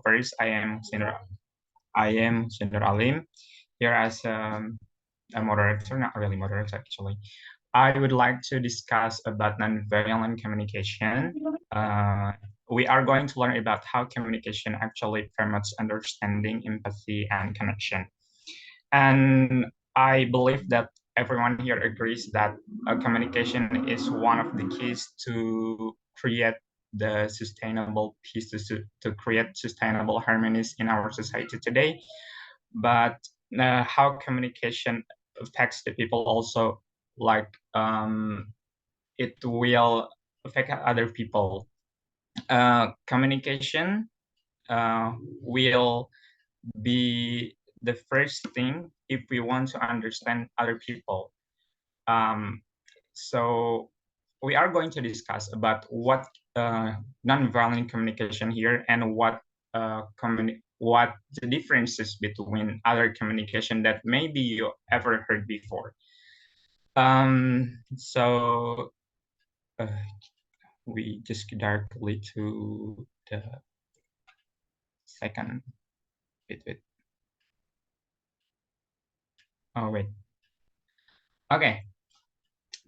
First, I am Sundar Alim here as a moderator, not really moderator actually. I would like to discuss about nonviolent communication. We are going to learn about how communication actually promotes understanding, empathy, and connection. And I believe that everyone here agrees that communication is one of the keys to create the sustainable peace, to create sustainable harmonies in our society today. But how communication affects the people also, like it will affect other people. Communication will be the first thing if we want to understand other people. Um, so we are going to discuss about what nonviolent communication here and what the differences between other communication that maybe you ever heard before. So we just directly to the second bit. Oh wait. Okay.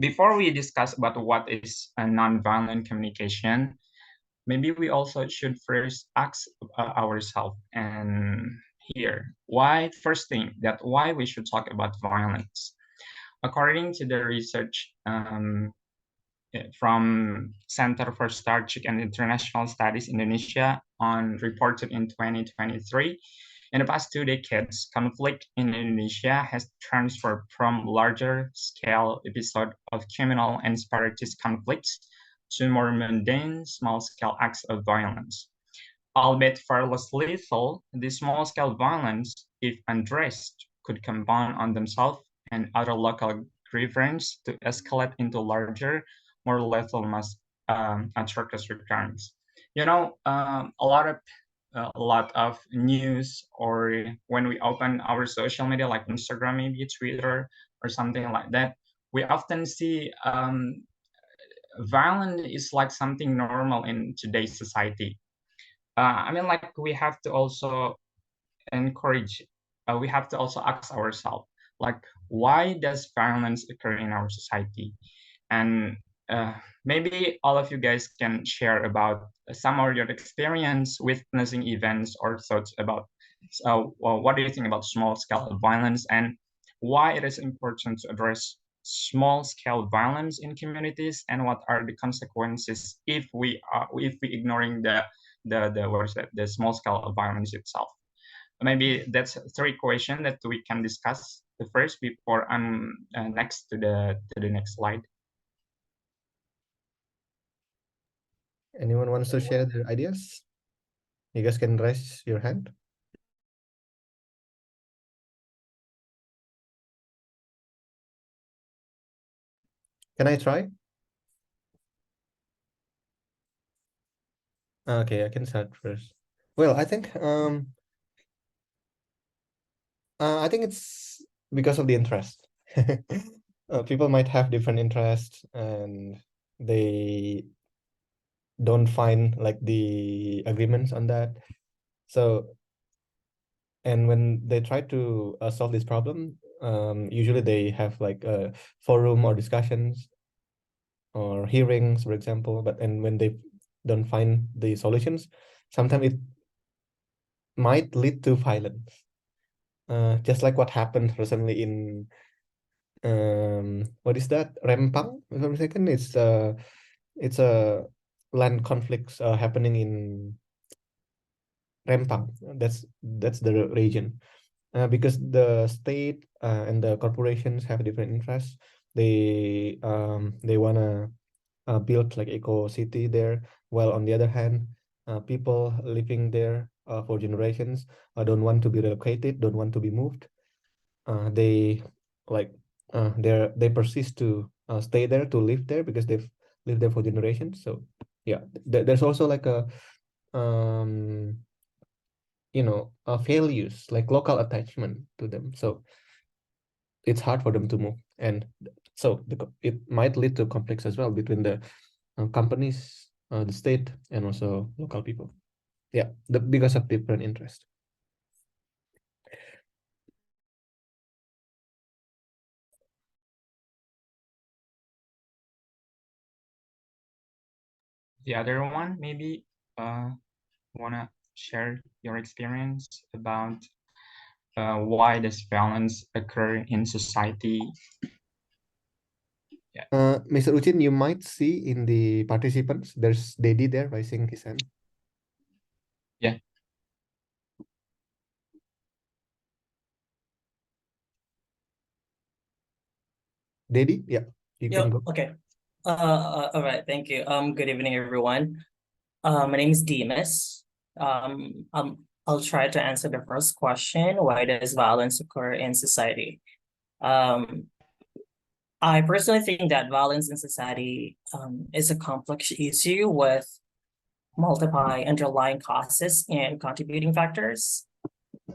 Before we discuss about what is a nonviolent communication, maybe we also should first ask ourselves and here why we should talk about violence. According to the research from Center for Strategic and International Studies Indonesia on reported in 2023, in the past 2 decades, conflict in Indonesia has transferred from larger scale episode of communal and separatist conflicts to more mundane, small scale acts of violence. Albeit far less lethal, this small scale violence, if undressed, could compound on themselves and other local grievances to escalate into larger, more lethal mass atrocious crimes. You know, a lot of news, or when we open our social media like Instagram, maybe Twitter or something like that, we often see violence is like something normal in today's society. I mean, like we have to also encourage, we have to also ask ourselves, like, why does violence occur in our society? And maybe all of you guys can share about some of your experience witnessing events or thoughts about well, what do you think about small scale violence and why it is important to address small scale violence in communities, and what are the consequences if we ignoring the what is that, the small scale violence itself. Maybe that's three questions that we can discuss the first before I'm next to the next slide. Anyone wants to share their ideas? You guys can raise your hand. Can I try? Okay, I can start first. Well, I think it's because of the interest. People might have different interests and they don't find like the agreements on that. So, and when they try to solve this problem, usually they have like a forum or discussions or hearings, for example. And when they don't find the solutions, sometimes it might lead to violence. Just like what happened recently in what is that? Rempang, if I'm mistaken. It's a land conflicts happening in Rempang. That's the region. Because the state and the corporations have different interests. They wanna build like eco city there, while on the other hand, people living there for generations don't want to be relocated, don't want to be moved. They like they persist to stay there, to live there because they've lived there for generations. So yeah, there's also like a um values like local attachment to them. So it's hard for them to move, and so it might lead to conflicts as well between the companies, the state, and also local people. Yeah, because of different interest. The other one, maybe wanna share your experience about why does violence occur in society? Yeah, Mr. Uchin, you might see in the participants, there's Dedi there raising his hand. yeah, Dedi, yeah, you can Yep. go. Okay. All right. Thank you. Good evening, everyone. My name is Demas. I'll try to answer the first question. Why does violence occur in society? Um, I personally think that violence in society is a complex issue with multiple underlying causes and contributing factors.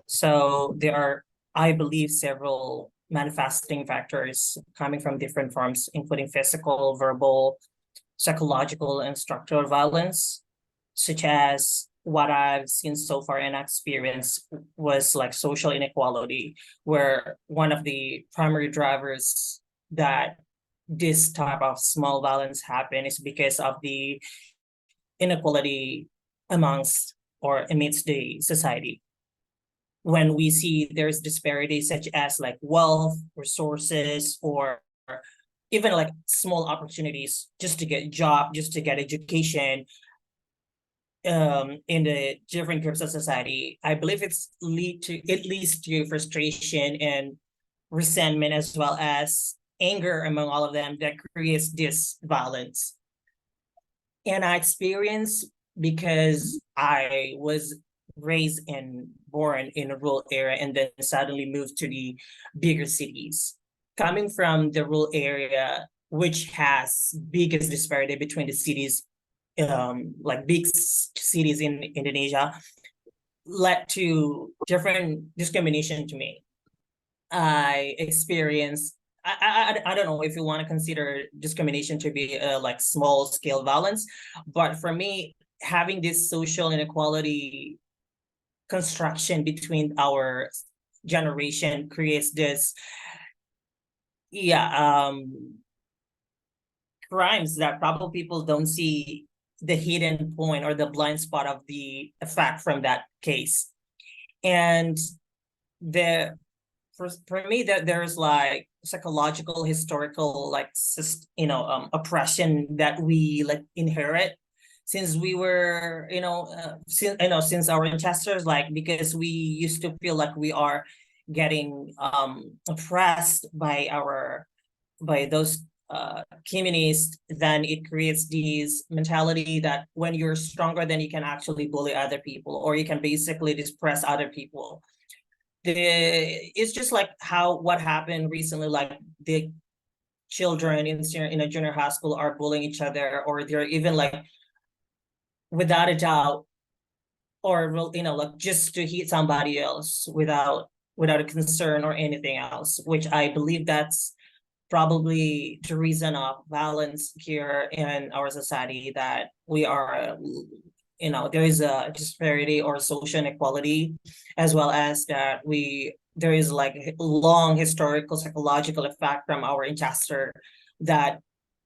So there are, I believe, several manifesting factors coming from different forms, including physical, verbal, psychological, and structural violence, such as what I've seen so far and experienced was like social inequality, where one of the primary drivers that this type of small violence happen is because of the inequality amongst or amidst the society. When we see there's disparities such as like wealth, resources, or even like small opportunities just to get job, just to get education, in the different groups of society, I believe it leads to frustration and resentment as well as anger among all of them that creates this violence. And I experienced because I was raised and born in a rural area and then suddenly moved to the bigger cities. Coming from the rural area, which has biggest disparity between the cities, like cities in Indonesia, led to different discrimination to me. I experienced. I don't know if you want to consider discrimination to be like small scale violence, but for me, having this social inequality construction between our generation creates this, yeah, crimes that probably people don't see the hidden point or the blind spot of the effect from that case. And the for me that there's like psychological historical like oppression that we like inherit since we were since our ancestors, like because we used to feel like we are getting oppressed by our by those communities, then it creates this mentality that when you're stronger then you can actually bully other people or you can basically dispress other people. It's just like how what happened recently, like the children in a junior high school are bullying each other, or they're even like without a doubt, or like just to hit somebody else without a concern or anything else, which I believe that's probably the reason of violence here in our society, that we are there is a disparity or social inequality, as well as that there is like long historical psychological effect from our ancestor that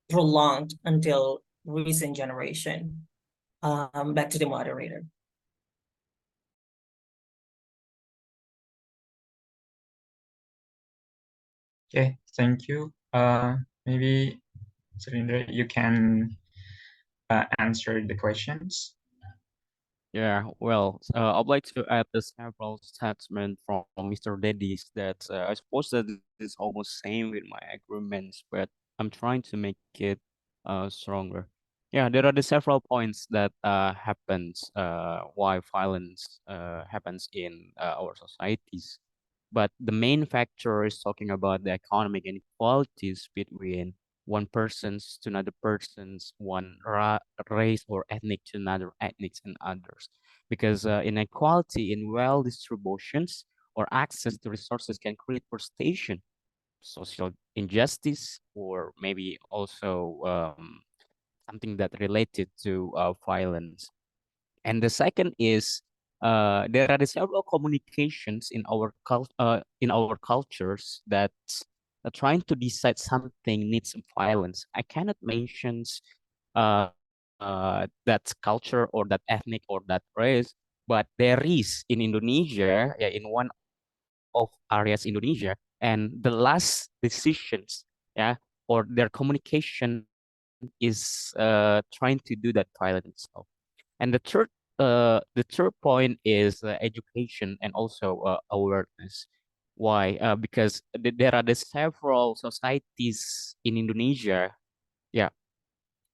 prolonged until recent generation. Back to the moderator. okay, thank you. Maybe Surinder, you can answer the questions. Yeah, well, I'd like to add the several statements from Mr. Dedis that I suppose that it is almost same with my agreements, but I'm trying to make it stronger. Yeah, there are the several points that happens why violence happens in our societies. But the main factor is talking about the economic inequalities between one person's to another person's, one race or ethnic to another ethnic and others. Because inequality in wealth distributions or access to resources can create frustration, social injustice, or maybe also something that related to violence. And the second is there are several communications in our cultures that are trying to decide something needs violence. I cannot mention that culture or that ethnic or that race, but there is in Indonesia, yeah, in one of areas Indonesia, and the last decisions, yeah, or their communication is trying to do that violence itself. And the third point is education and also awareness. Why? Because there are the several societies in Indonesia. Yeah,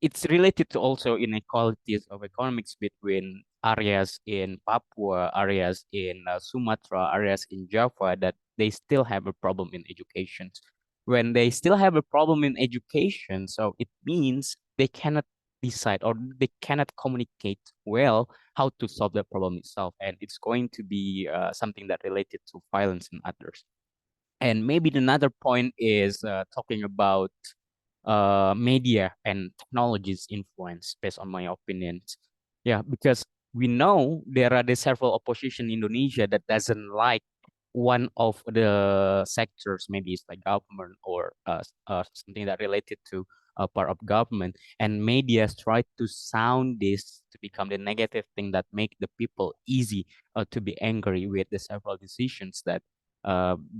it's related to also inequalities of economics between areas in Papua, areas in Sumatra, areas in Java that they still have a problem in education. When they still have a problem in education, so it means they cannot decide or they cannot communicate well how to solve the problem itself, and it's going to be something that related to violence and others. And maybe another point is talking about media and technology's influence, based on my opinions. Yeah, because we know there are the several opposition in Indonesia that doesn't like one of the sectors, maybe it's like government or something that related to a part of government, and media try to sound this to become the negative thing that make the people easy to be angry with the several decisions that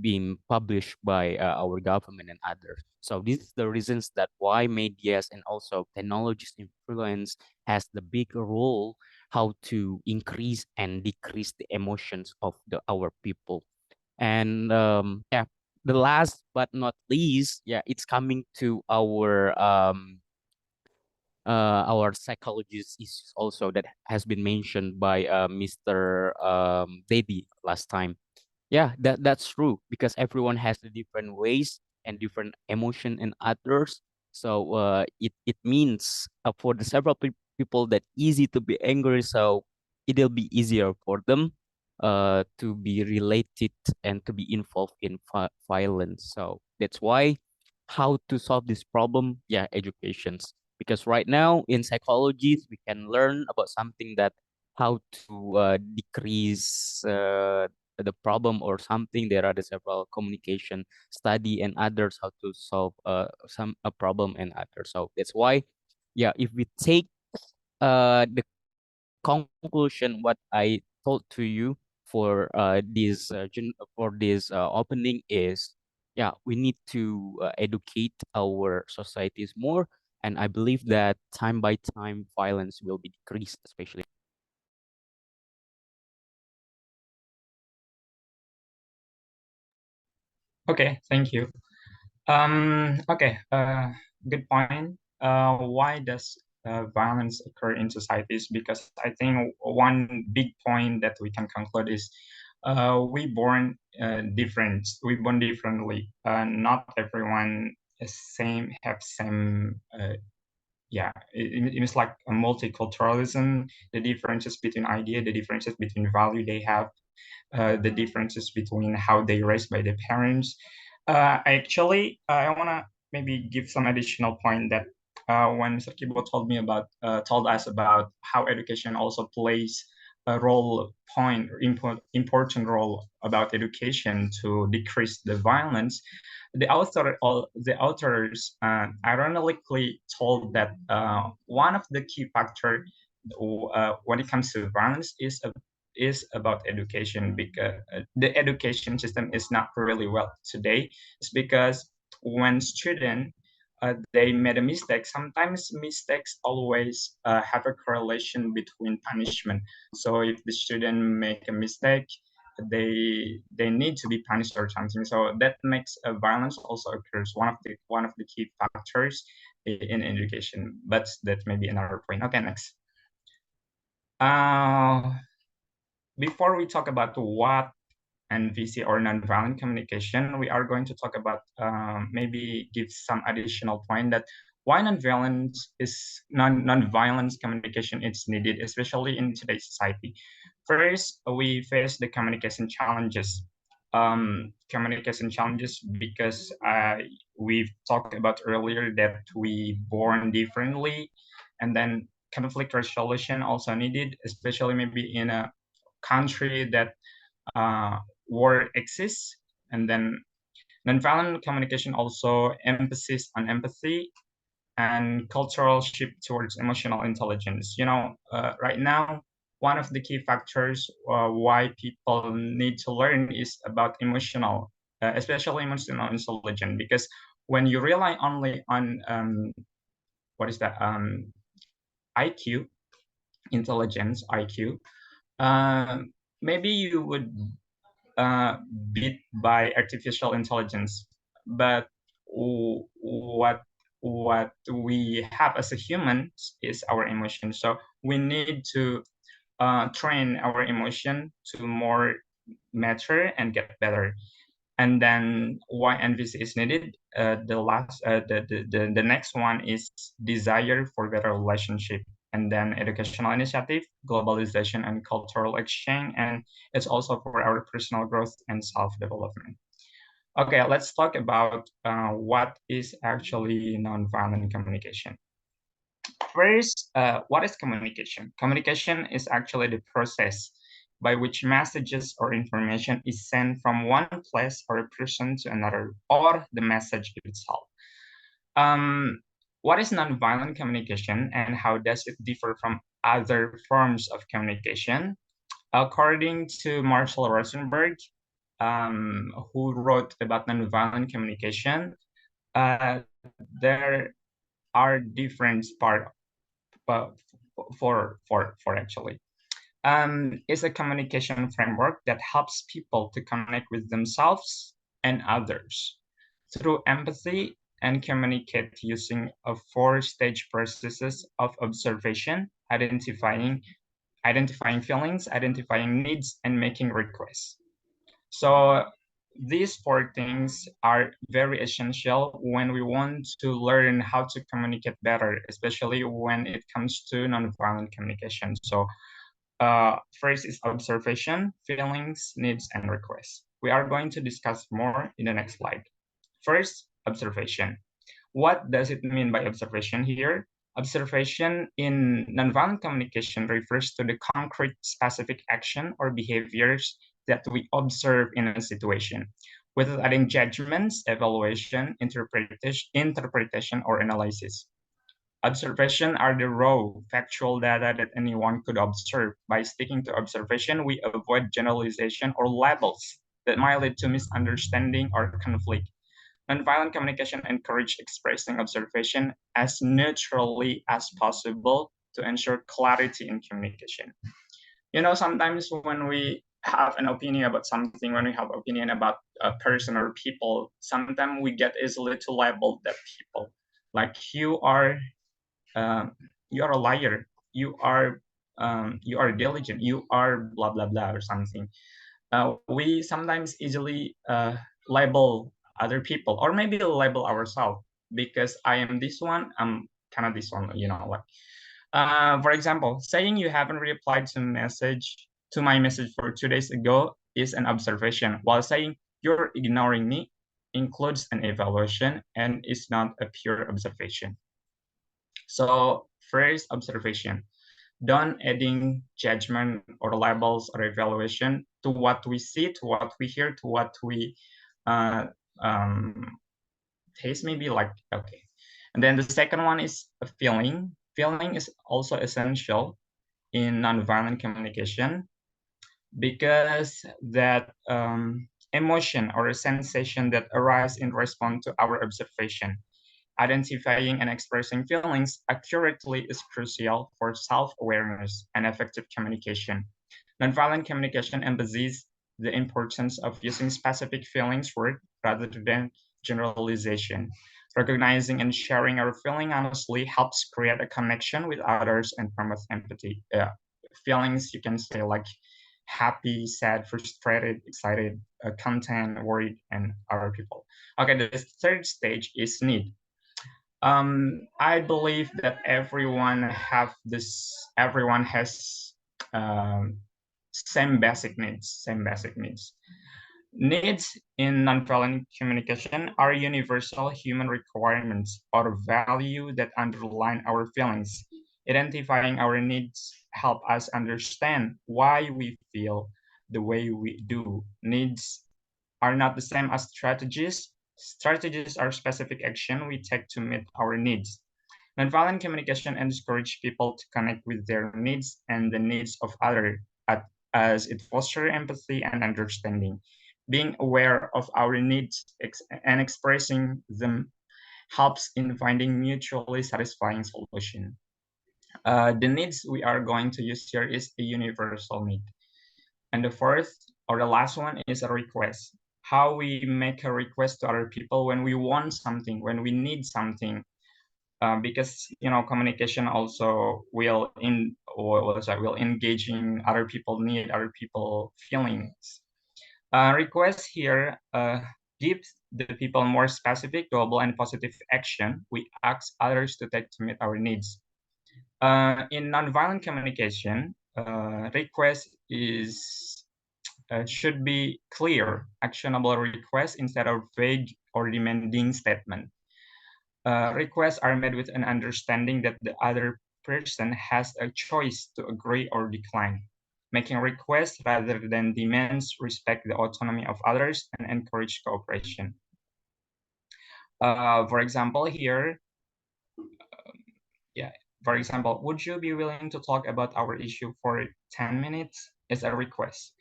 being published by our government and others. So these are the reasons that why medias and also technology's influence has the big role how to increase and decrease the emotions of our people. And yeah, the last but not least, yeah, it's coming to our psychologist issues also that has been mentioned by Mr. Dedi last time. Yeah, that's true because everyone has the different ways and different emotion and others. So it means for the several people that easy to be angry, so it'll be easier for them to be related and to be involved in violence. So that's why how to solve this problem, yeah, educations. Because right now in psychology we can learn about something that how to decrease the problem or something. There are the several communication study and others how to solve some a problem and others. So that's why, yeah, if we take the conclusion what I told to you for this opening is, yeah, we need to educate our societies more, and I believe that time by time violence will be decreased, especially. Okay, thank you. Okay, good point. Why does violence occur in societies? Because I think one big point that we can conclude is we born different. We born differently. Not everyone is same have same. Yeah, it's like a multiculturalism. The differences between idea, the differences between value they have, the differences between how they raised by their parents. Actually, I want to maybe give some additional point that when Mr. Kibo told us about how education also plays a role point important role about education to decrease the violence. The authors ironically told that one of the key factor when it comes to violence is about education, because the education system is not really well today. It's because when student they made a mistake, sometimes mistakes always have a correlation between punishment. So if the student make a mistake, they need to be punished or something. So that makes violence also occurs, one of the key factors in education. But that may be another point. Okay, next. Uh, Before we talk about what NVC or nonviolent communication, we are going to talk about maybe give some additional point that why nonviolence communication is needed, especially in today's society. First, we face the communication challenges. Communication challenges because we've talked about earlier that we born differently, and then conflict resolution also needed, especially maybe in a country that war exists. And then nonviolent communication also emphasis on empathy and cultural shift towards emotional intelligence. Right now, one of the key factors why people need to learn is about emotional, especially emotional intelligence, because when you rely only on what is that IQ, intelligence IQ, maybe you would uh, beat by artificial intelligence. But what we have as a human is our emotion. So we need to train our emotion to more mature and get better. And then why NVC is needed? The next one is desire for better relationship, and then educational initiative, globalization and cultural exchange, and it's also for our personal growth and self-development. Okay, let's talk about what is actually nonviolent communication. First, what is communication? Communication is actually the process by which messages or information is sent from one place or a person to another, or the message itself. What is nonviolent communication and how does it differ from other forms of communication? According to Marshall Rosenberg, who wrote about nonviolent communication, there are different parts uh, for actually. Is a communication framework that helps people to connect with themselves and others through empathy and communicate using a four-stage processes of observation, identifying feelings, identifying needs, and making requests. So these four things are very essential when we want to learn how to communicate better, especially when it comes to nonviolent communication. So first is observation, feelings, needs, and requests. We are going to discuss more in the next slide. First, observation. What does it mean by observation here? Observation in nonviolent communication refers to the concrete specific action or behaviors that we observe in a situation, without adding judgments, evaluation, interpretation, or analysis. Observation are the raw, factual data that anyone could observe. By sticking to observation, we avoid generalization or labels that might lead to misunderstanding or conflict. Nonviolent communication encourages expressing observation as neutrally as possible to ensure clarity in communication. Sometimes when we have an opinion about something, when we have opinion about a person or people, sometimes we get easily to label that people. Like you are a liar, you are diligent, you are blah blah blah or something. We sometimes easily label other people, or maybe label ourselves, because I am this one, I'm kind of this one, like for example, saying you haven't replied to my message for 2 days ago is an observation, while saying you're ignoring me includes an evaluation and is not a pure observation. So first, observation. Don't adding judgment or labels or evaluation to what we see, to what we hear, to what we uh, taste, maybe, like, okay. And then the second one is a feeling. Feeling is also essential in nonviolent communication because that emotion or a sensation that arises in response to our observation. Identifying and expressing feelings accurately is crucial for self-awareness and effective communication. Nonviolent communication emphasizes the importance of using specific feelings words rather than generalization. Recognizing and sharing our feeling honestly helps create a connection with others and promote empathy. Feelings, you can say, like happy, sad, frustrated, excited, content, worried, and other people. Okay, the third stage is need. I believe that everyone has same basic needs. Needs in nonviolent communication are universal human requirements or value that underline our feelings, Identifying our needs help us understand why we feel the way we do. Needs are not the same as strategies. Strategies are specific action we take to meet our needs. Nonviolent communication encourages people to connect with their needs and the needs of others, as it fosters empathy and understanding. Being aware of our needs and expressing them helps in finding mutually satisfying solution. The needs we are going to use here is a universal need. And the fourth or the last one is a request. How we make a request to other people when we want something, when we need something. Because communication also will will engage in other people need, other people feelings. Request here gives the people more specific, doable, and positive action we ask others to take to meet our needs. In nonviolent communication, request should be clear, actionable request instead of vague or demanding statement. Requests are made with an understanding that the other person has a choice to agree or decline. Making requests rather than demands respect the autonomy of others and encourage cooperation. For example, here, for example, would you be willing to talk about our issue for 10 minutes? Is a request.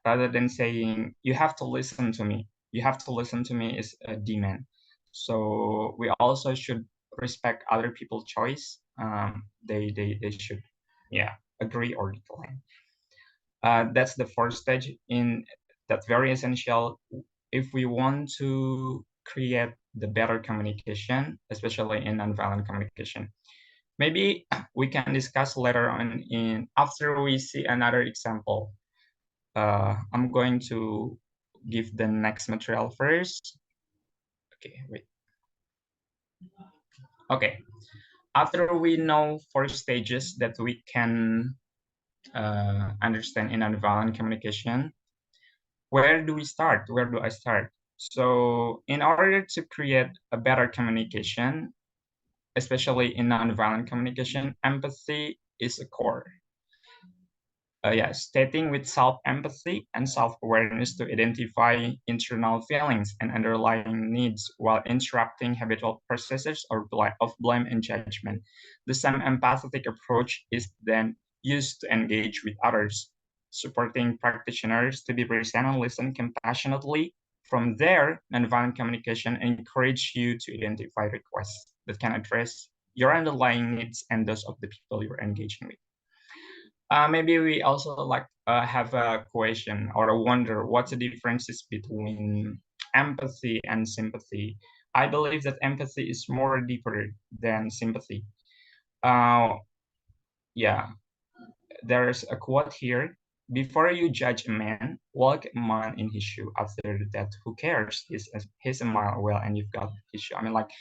Rather than saying, you have to listen to me. You have to listen to me is a demand. So we also should respect other people's choice. They should, agree or decline. That's the first stage in that's very essential if we want to create the better communication, especially in nonviolent communication. Maybe we can discuss later on after we see another example. I'm going to give the next material first. Okay, wait. Okay, after we know 4 stages that we can understand in nonviolent communication, where do we start? Where do I start? So in order to create a better communication, especially in nonviolent communication, empathy is a core. Stating with self-empathy and self-awareness to identify internal feelings and underlying needs while interrupting habitual processes of blame and judgment. The same empathetic approach is then used to engage with others, supporting practitioners to be present and listen compassionately. From there, nonviolent communication encourages you to identify requests that can address your underlying needs and those of the people you're engaging with. Maybe we also have a question or a wonder what's the differences between empathy and sympathy. I believe that empathy is more deeper than sympathy. There's a quote here. Before you judge a man, walk a mile in his shoe. After that, who cares? He's a mile away and you've got his shoe. I mean, like,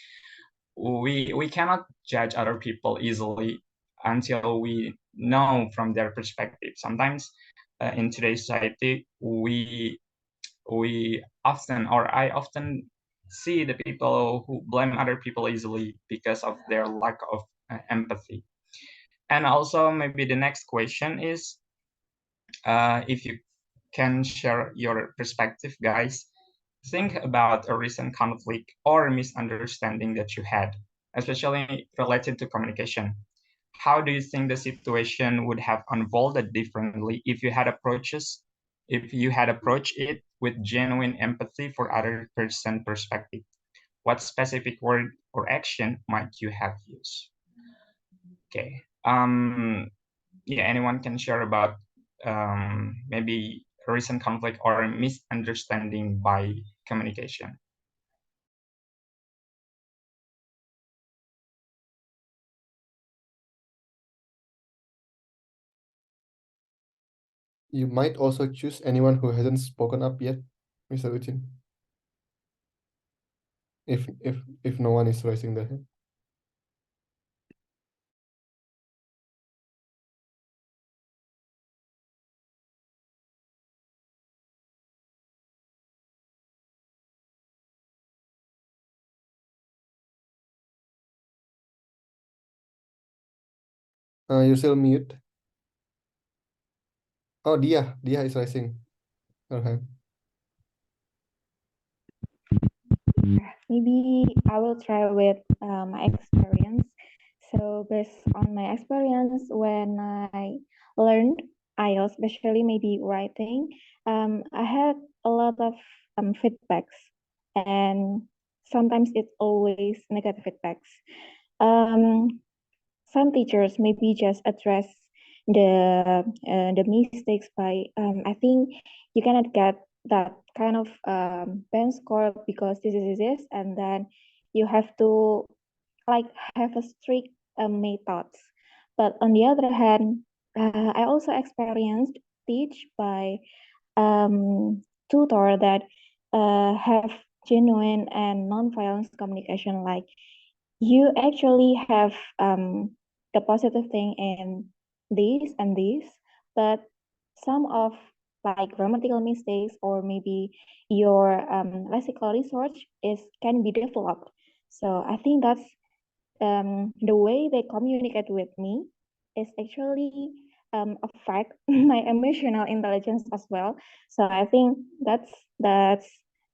we cannot judge other people easily until we know from their perspective. Sometimes in today's society, I often see the people who blame other people easily because of their lack of empathy. And also, maybe the next question is, if you can share your perspective, guys. Think about a recent conflict or misunderstanding that you had, especially related to communication. How do you think the situation would have unfolded differently if you had approached it with genuine empathy for other person's perspective? What specific word or action might you have used? Okay. Anyone can share about maybe a recent conflict or a misunderstanding by communication. You might also choose anyone who hasn't spoken up yet, Mr. Uchin. If no one is raising their hand. You're still mute. Oh, Dia is raising her hand. Maybe I will try with my experience. So based on my experience, when I learned IELTS, especially maybe writing, I had a lot of feedbacks, and sometimes it's always negative feedbacks. Some teachers maybe just address the mistakes by I think you cannot get that kind of band score because this, and then you have to like have a strict methods. But on the other hand, I also experienced teach by tutor that have genuine and non-violence communication. Like you actually have the positive thing in this and this, but some of like grammatical mistakes or maybe your lexical research is can be developed. So I think that's the way they communicate with me is actually affect my emotional intelligence as well. So I think that's the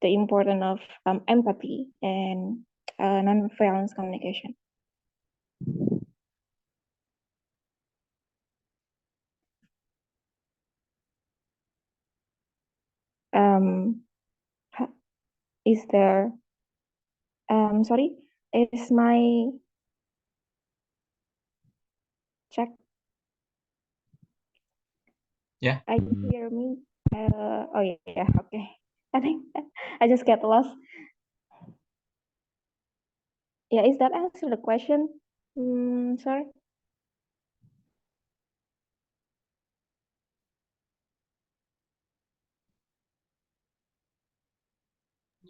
importance of empathy and non-violence communication. Um, is there sorry, is my check? Yeah. I can hear me. Oh yeah, okay. I think I just get lost. Yeah, is that answer the question? Sorry.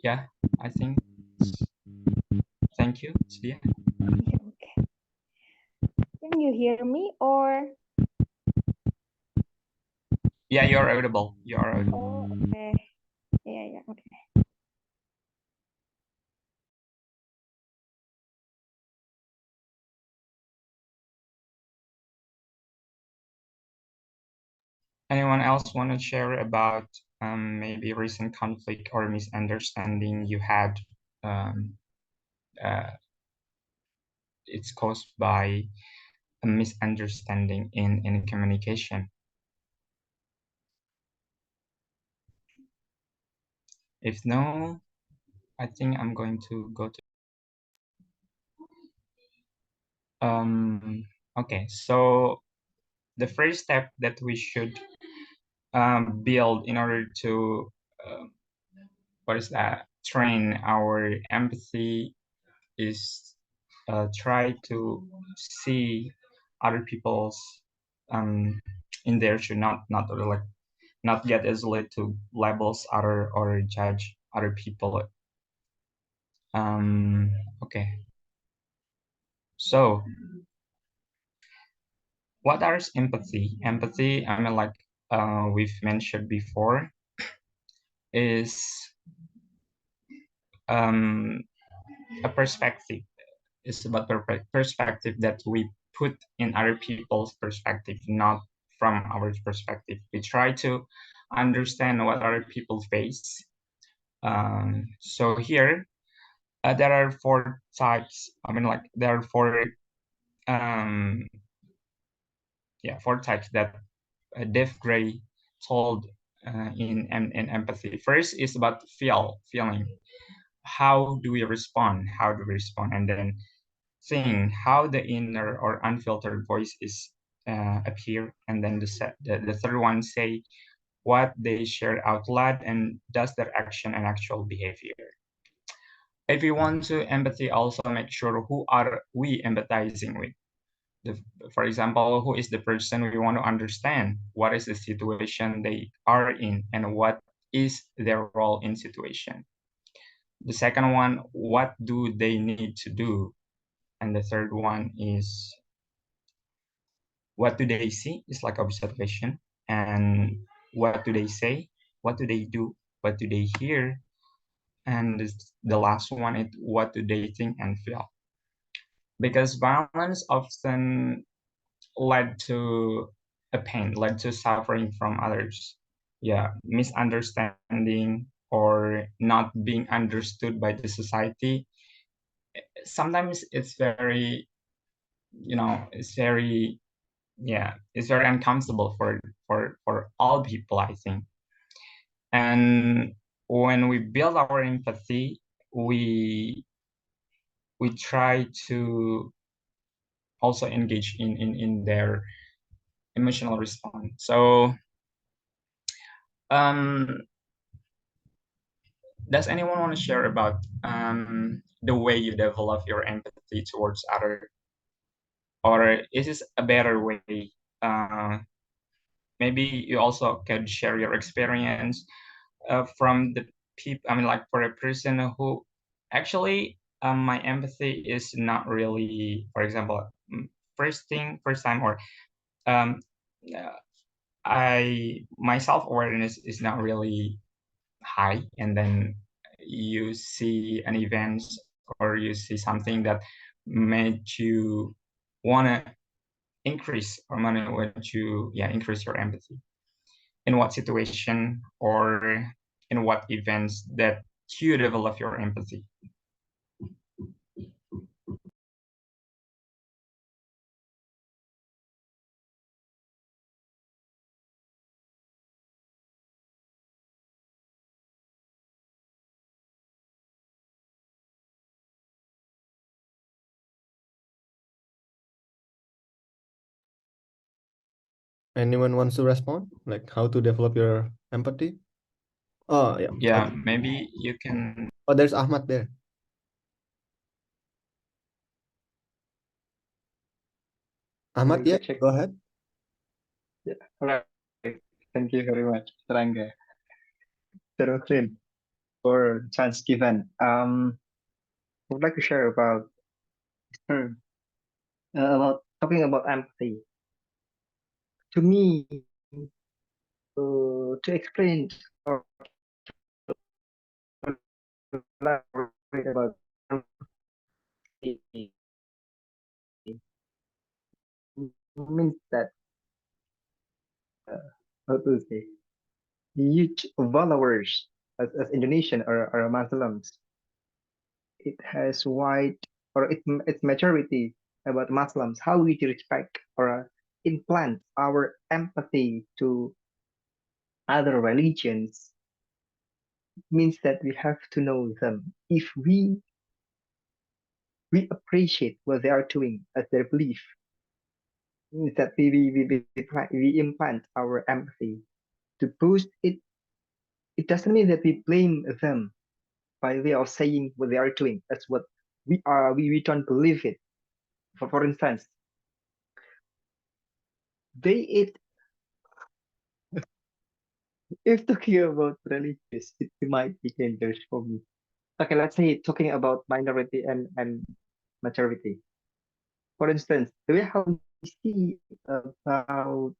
Yeah, I think. Thank you, Dia. Yeah, okay. Can you hear me or? Yeah, you're audible. You're audible. Oh, okay. Yeah, okay. Anyone else want to share about maybe recent conflict or misunderstanding you had? Um, it's caused by a misunderstanding in communication. If no, I think I'm going to go to. Okay, so the first step that we should build in order to what is that, train our empathy is try to see other people's in there should not like not get easily to labels other or judge other people. Okay, so what is empathy? Empathy, I mean, like we've mentioned before, is a perspective. It's about perspective that we put in other people's perspective, not from our perspective. We try to understand what other people face. So here, there are four types. I mean, like there are four types that Dave Gray told in empathy. First is about feeling. How do we respond? How do we respond? And then seeing how the inner or unfiltered voice is appear. And then the third one say what they share out loud and does their action and actual behavior. If we want to empathy, also make sure who are we empathizing with. For example, who is the person we want to understand? What is the situation they are in, and what is their role in situation? The second one, what do they need to do? And the third one is what do they see? It's like observation. And what do they say? What do they do? What do they hear? And the last one is what do they think and feel? Because violence often led to a pain, led to suffering from others. Yeah, misunderstanding or not being understood by the society. Sometimes it's very, it's very, it's very uncomfortable for all people, I think. And when we build our empathy, we try to also engage in their emotional response. So does anyone want to share about the way you develop your empathy towards other, or is this a better way? Maybe you also can share your experience from the people. I mean, like for a person who actually my empathy is not really, for example, first time, or um, my self-awareness is not really high, and then you see an event or you see something that made you want to increase or want you increase your empathy. In what situation or in what events that you develop your empathy? Anyone wants to respond? Like how to develop your empathy? Oh, yeah. Yeah, maybe you can. Oh, there's Ahmad there. Ahmad, yeah, Check. go ahead. Yeah, all right. Thank you very much, Rangga, Clean, for the chance given. I would like to share about about talking about empathy. To me, to explain or elaborate about empathy means that how to say huge followers as Indonesian or Muslims. It has wide or its majority about Muslims, how we respect or implant our empathy to other religions means that we have to know them. If we appreciate what they are doing as their belief, means that we implant our empathy to boost it. It doesn't mean that we blame them by way of saying what they are doing. That's what we are. We don't believe it. For instance, they it if talking about religious, it might be dangerous for me. Okay, let's say talking about minority and majority. For instance, the way how we see about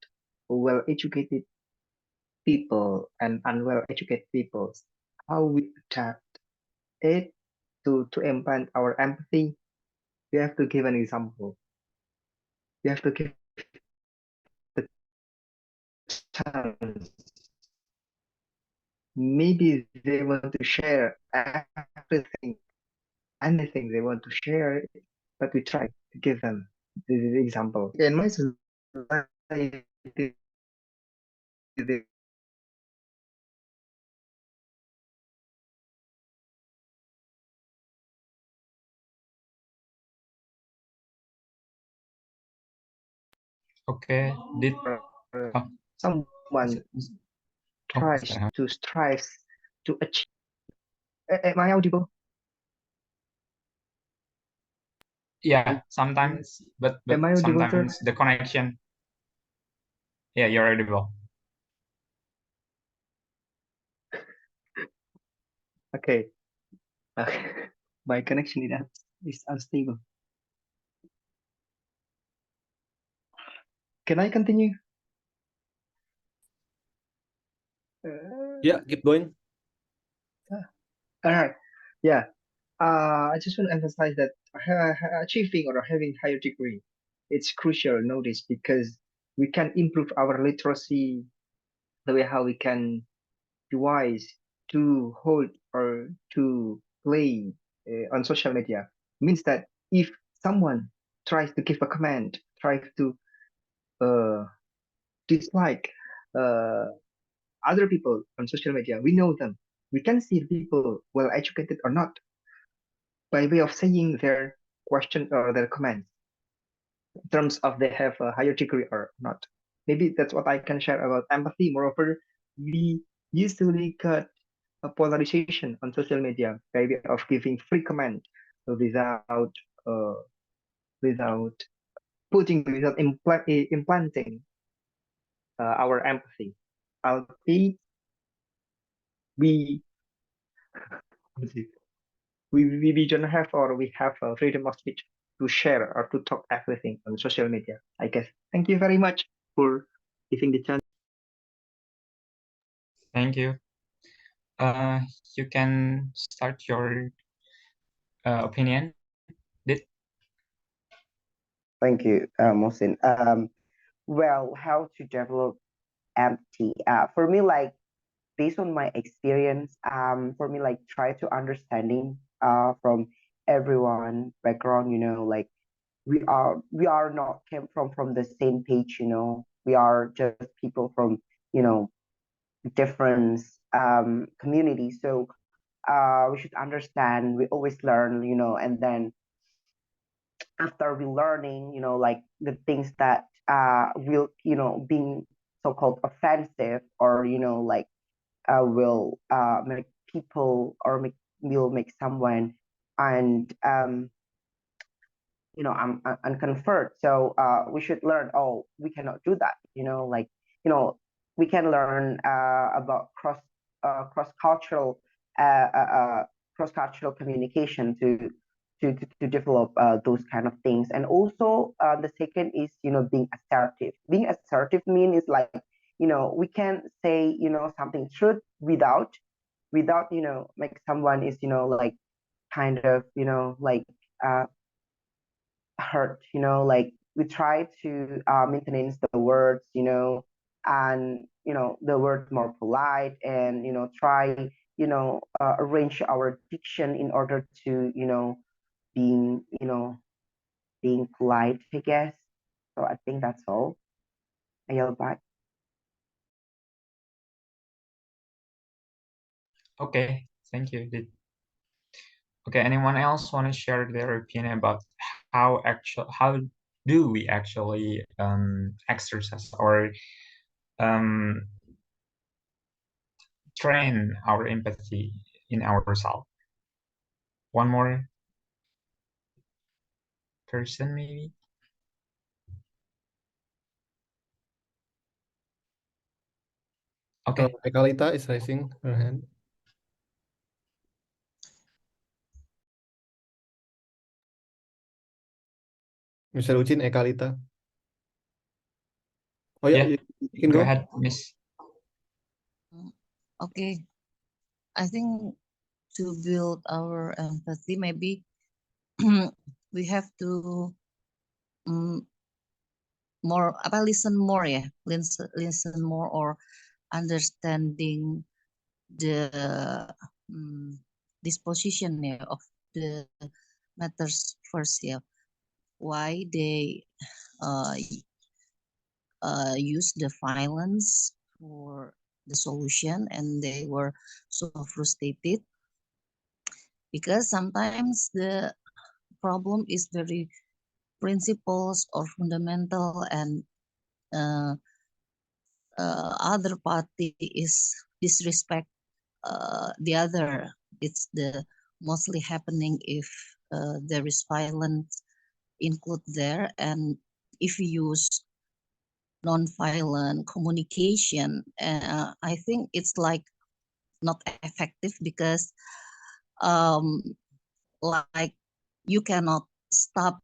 well-educated people and unwell-educated people, how we adapt it to implant our empathy, we have to give an example. We have to give the chance. Maybe they want to share everything, anything they want to share, but we try to give them the example. In my society, they Okay, did oh, someone tries sorry. to strive to achieve. Am I audible? Yeah, sometimes, but Am I audible, sir? sometimes the connection. Yeah, you're audible. Okay. My connection is unstable. Can I continue? Yeah, keep going. All right. Yeah. I just want to emphasize that achieving or having higher degree it's crucial nowadays because we can improve our literacy, the way how we can be wise to hold or to play on social media means that if someone tries to give a comment, tries to uh, dislike uh, other people on social media, we know them. We can see people well educated or not by way of saying their question or their comments in terms of they have a higher degree or not. Maybe that's what I can share about empathy. Moreover, we usually got a polarization on social media by way of giving free comment without uh, without implanting our empathy. Albeit we we don't have or we have freedom of speech to share or to talk everything on social media, I guess. Thank you very much for giving the chance. Thank you. You can start your opinion. Did Thank you, Mohsin. Well, how to develop empathy? For me, like based on my experience, for me, like try to understanding from everyone background. Like we are not came from the same page. We are just people from you know different communities. So we should understand. We always learn. And then after we learning, like the things that will, being so-called offensive or, like will make people or will make someone and uncomfort. So we should learn, oh, we cannot do that, like, we can learn about cross cultural uh, uh, uh, cross cultural communication to develop those kind of things. And also the second is being assertive. Being assertive mean is like we can say something truth without make someone is like kind of like uh hurt. Like we try to maintain the words, and the words more polite, and try arrange our diction in order to being being polite, I guess. So I think that's all. I yell back. okay. Thank you. Did okay? Anyone else want to share their opinion about how do we actually exercise or um, train our empathy in ourselves? One more person, maybe. Okay. Ekalita is raising her hand. Mr. Uchin, Ekalita. Oh yeah, Yeah. you can Go go. ahead, Miss. Okay, I think to build our empathy, maybe we have to listen more, yeah, listen more or understanding the disposition, yeah, of the matters first, yeah, why they uh, use the violence for the solution, and they were so frustrated because sometimes the problem is very principles or fundamental, and uh, other party is disrespect the other. It's the mostly happening if there is violence include there, and if you use non-violent communication, I think it's like not effective because um, like you cannot stop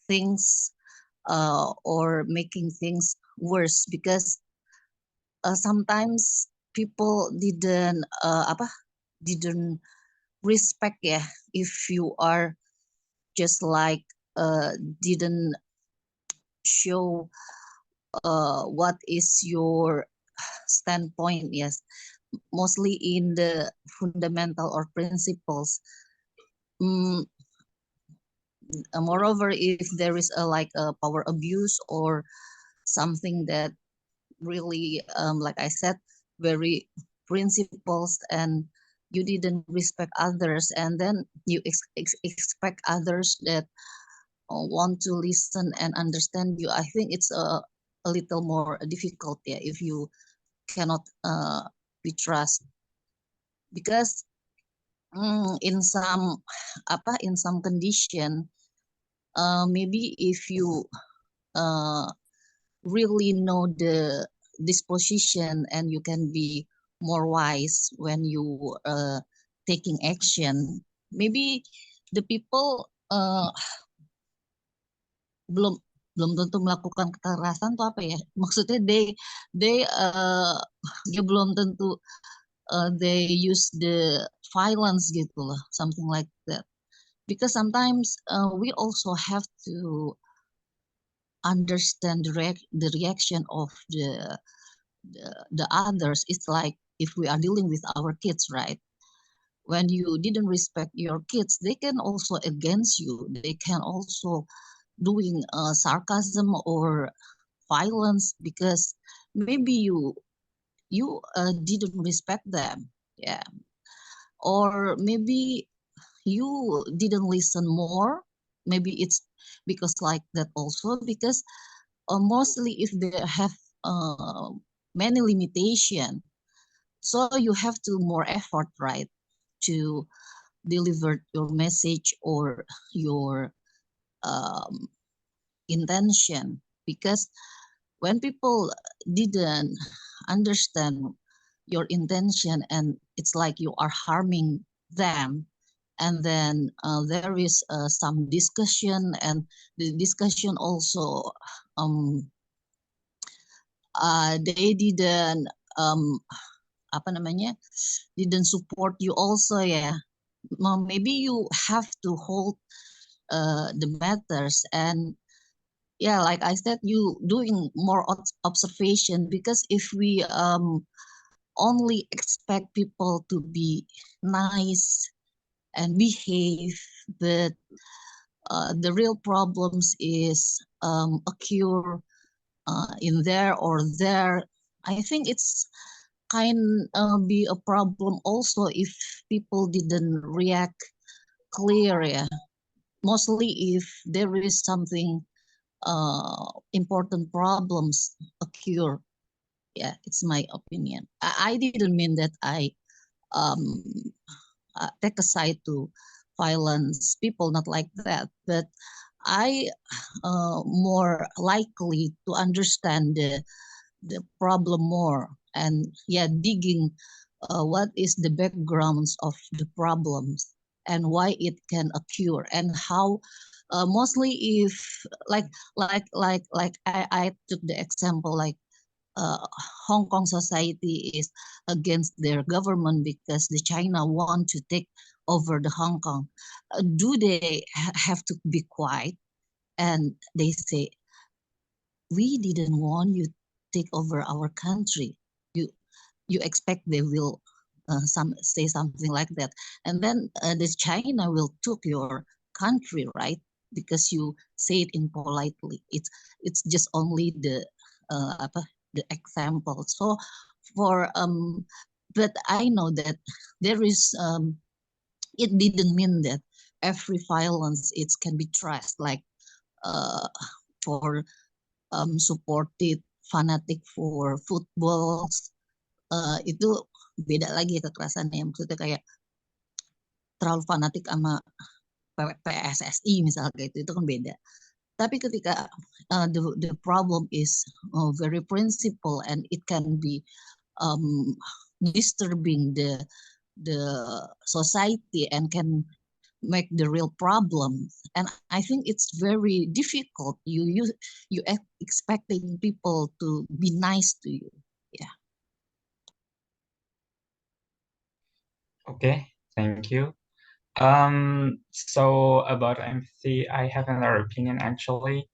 things or making things worse because sometimes people didn't respect, yeah, if you are just like didn't show what is your standpoint. Yes, mostly in the fundamental or principles. Mm, Moreover, if there is a like a power abuse or something that really like I said, very principles, and you didn't respect others, and then you expect others that want to listen and understand you. I think it's a little more difficult, yeah, if you cannot be trust, because in some in some condition, maybe if you uh, really know the disposition, and you can be more wise when you taking action, maybe the people belum belum tentu melakukan kekerasan atau apa ya, maksudnya dia belum tentu they use the violence gitu loh, something like that, because sometimes we also have to understand the reaction of the others. It's like if we are dealing with our kids, right? When you didn't respect your kids, they can also against you. They can also doing sarcasm or violence because maybe you didn't respect them, yeah, or maybe you didn't listen more. Maybe it's because like that also, because mostly if they have uh, many limitation, so you have to more effort, right, to deliver your message or your um, intention, because when people didn't understand your intention, and it's like you are harming them, and then there is some discussion, and the discussion also um, they didn't um, apa namanya, didn't support you also, ya. Maybe you have to hold the matters, and yeah, like I said, you doing more observation, because if we only expect people to be nice and behave, but the real problems is occur in there or there. I think it's kind be a problem also if people didn't react clear, yeah. Mostly if there is something important problems occur. Yeah, it's my opinion. I didn't mean that I um, take a side to violence people, not like that. But I more likely to understand the problem more, and yeah, digging what is the backgrounds of the problems and why it can occur, and how mostly if like I took the example like Hong Kong society is against their government because the China want to take over the Hong Kong. Do they have to be quiet? And they say, we didn't want you to take over our country. You expect they will say something like that, and then the China will took your country, right? Because you say it in politely. It's just only the apa, the example. So for but I know that there is it didn't mean that every violence it can be trust, like uh, for supported fanatic for football, itu beda lagi kekerasannya. Maksudnya kayak terlalu fanatik sama PSSI misalnya, kayak itu kan beda. Tapi ketika the problem is very principle, and it can be disturbing the society and can make the real problem, and I think it's very difficult. You expecting people to be nice to you, yeah. Okay, thank you. So about empathy, I have another opinion actually.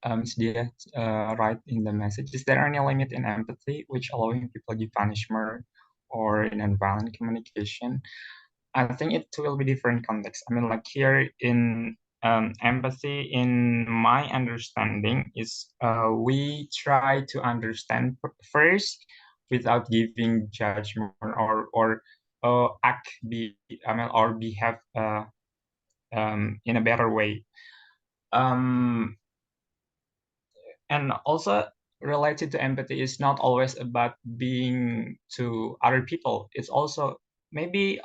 Dia write in the message, is there any limit in empathy which allowing people give punishment or in nonviolent communication? I think it will be different context. I mean, like here in empathy, in my understanding, is we try to understand first without giving judgment or act be I mean or behave in a better way. And also related to empathy is not always about being to other people. It's also maybe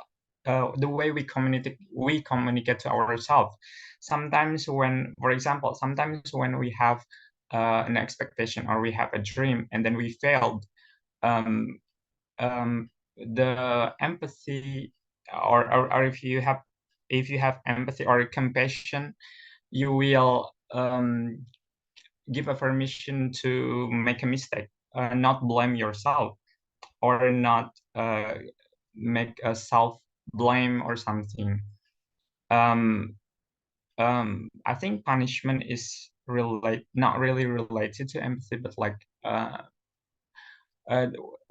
the way we communicate to ourselves. Sometimes when, for example, sometimes when we have an expectation or we have a dream and then we failed, um, the empathy or if you have empathy or compassion, you will give a permission to make a mistake, not blame yourself or not make a self blame or something. I think punishment is not really related to empathy, but like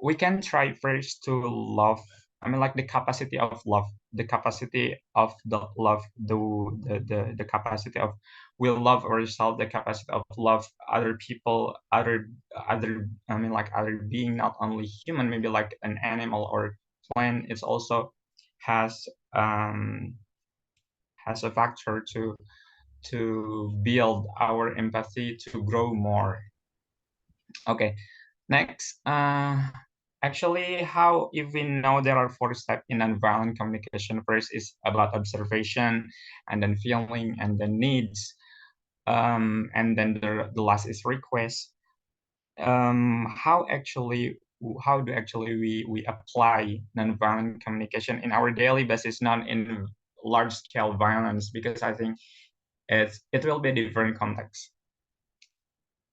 we can try first to love. I mean, like the capacity of love, the capacity of the love, the capacity of we love ourselves, the capacity of love other people, other. I mean, like other being, not only human, maybe like an animal or plant. It's also has has a factor to build our empathy to grow more. Okay. Next, actually, how if we know there are 4 steps in nonviolent communication, first is about observation, and then feeling, and then needs, and then the last is request. How do actually we apply nonviolent communication in our daily basis, not in large scale violence? Because I think it will be a different context.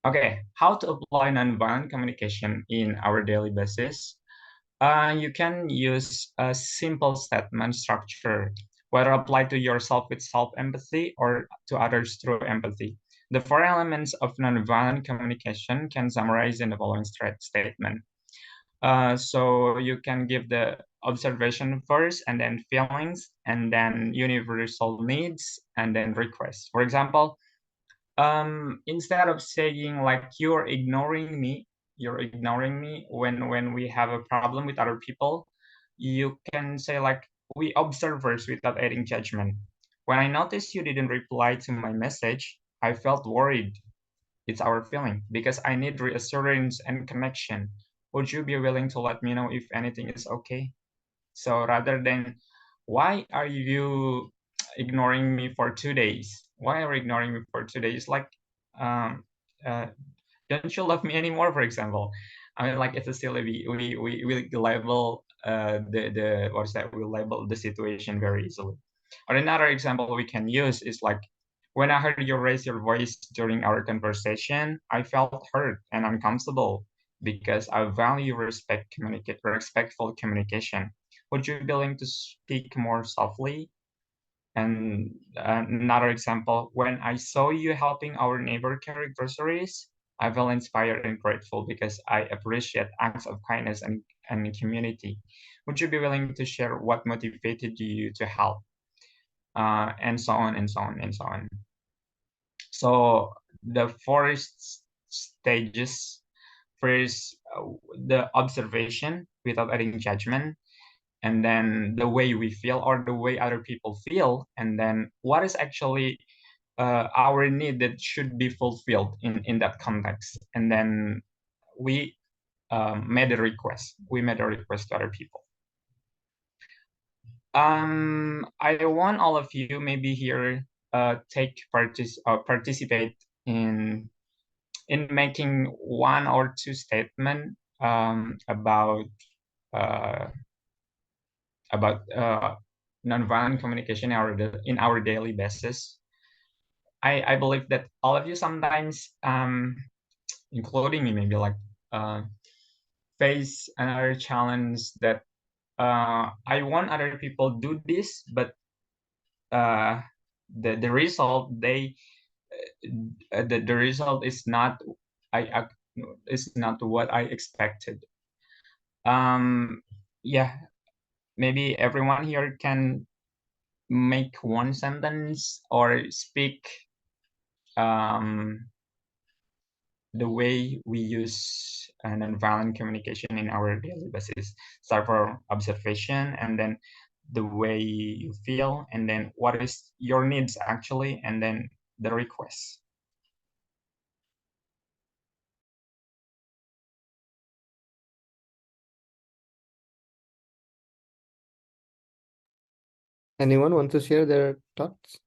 Okay, how to apply nonviolent communication in our daily basis? You can use a simple statement structure, whether applied to yourself with self-empathy or to others through empathy. The 4 elements of nonviolent communication can summarize in the following statement. So you can give the observation first, and then feelings, and then universal needs, and then requests. For example, instead of saying like you're ignoring me when we have a problem with other people, you can say like we observe first without adding judgment. When I noticed you didn't reply to my message, I felt worried. It's our feeling because I need reassurance and connection. Would you be willing to let me know if anything is okay? So rather than why are you ignoring me for 2 days? Why are you ignoring me for 2 days? Like, um, uh, don't you love me anymore? For example, I mean, like it's a silly. We label the what's that? We label the situation very easily. Or another example we can use is like when I heard you raise your voice during our conversation, I felt hurt and uncomfortable because I value respectful communication. Would you be willing to speak more softly? And another example, when I saw you helping our neighbor carry groceries, I felt inspired and grateful because I appreciate acts of kindness and community. Would you be willing to share what motivated you to help? And so on and so on and so on. So the 4 stages, first, the observation without adding judgment, and then the way we feel or the way other people feel, and then what is actually our need that should be fulfilled in that context, and then we made a request to other people. I want all of you maybe here participate in making 1 or 2 statement about nonviolent communication in our daily basis. I believe that all of you sometimes, including me, maybe like face another challenge that I want other people do this, but the result the result is not is not what I expected. Yeah, maybe everyone here can make one sentence or speak the way we use nonviolent communication in our daily basis. Start from observation, and then the way you feel, and then what is your needs actually, and then the request. Anyone want to share their thoughts?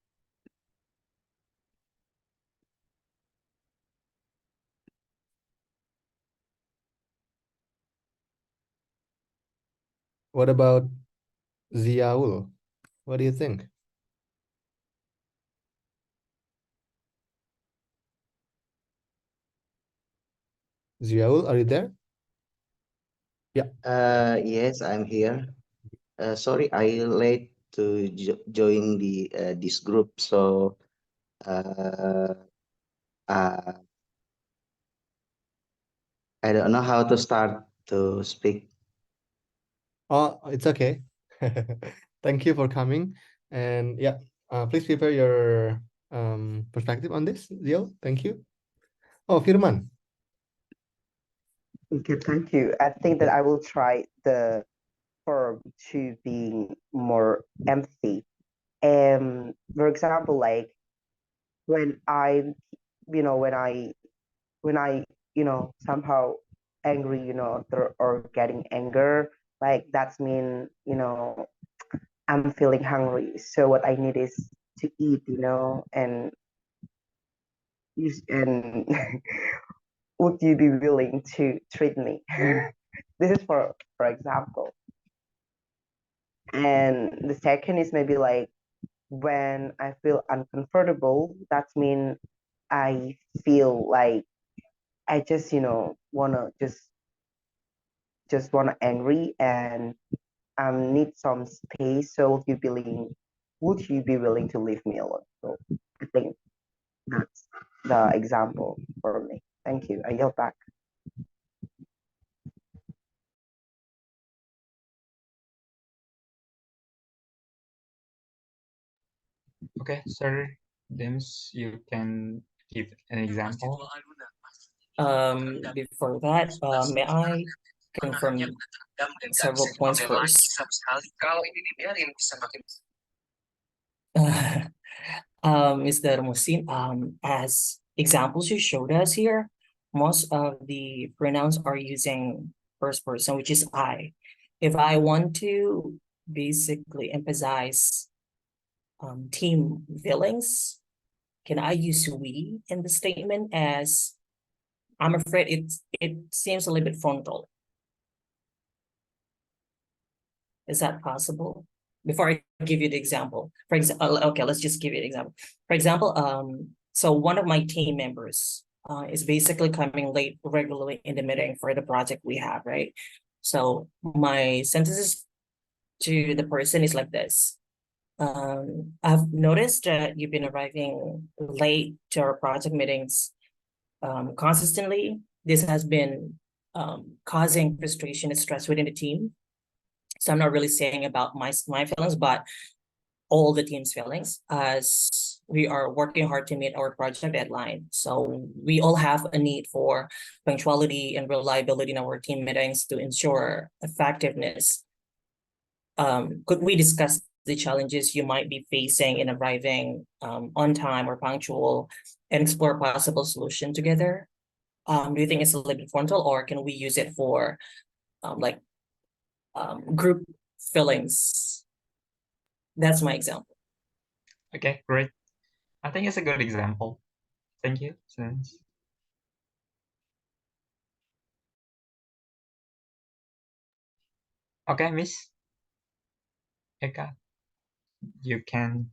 What about Ziaul? What do you think? Ziaul, are you there? Yeah. Yes, I'm here. Sorry, I late to join the this group, so uh, uh, I don't know how to start to speak. Oh, it's okay. Thank you for coming. And yeah, please prepare your perspective on this, Ziaul. Thank you. Oh, Firman. Okay, thank you. I think that I will try the verb to being more empathy. For example, like when I, when I somehow angry, or getting anger, like that's mean, I'm feeling hungry. So what I need is to eat, and would you be willing to treat me? This is for example. And the second is maybe like when I feel uncomfortable, that's mean I feel like I just, wanna just wanna angry and need some space. So would you be willing to leave me alone? So I think that's the example for me. Thank you. I yield back. Okay, sir Dims, you can give an example. Before that, may I confirm several points first? Mr. Musin, as examples you showed us here, most of the pronouns are using first person, which is I. If I want to basically emphasize team feelings, can I use we in the statement? As I'm afraid it seems a little bit frontal. Is that possible? Before I give you the example, for example, okay, let's just give you an example. For example, so one of my team members is basically coming late regularly in the meeting for the project we have, right? So my sentences to the person is like this. I've noticed that you've been arriving late to our project meetings consistently. This has been causing frustration and stress within the team. So I'm not really saying about my feelings, but all the team's feelings, as we are working hard to meet our project deadline. So we all have a need for punctuality and reliability in our team meetings to ensure effectiveness. Could we discuss the challenges you might be facing in arriving on time or punctual, and explore possible solution together? Do you think it's a little bit frontal, or can we use it for like group feelings? That's my example. Okay, great. I think it's a good example. Thank you, students. Okay, Miss Eka, you can.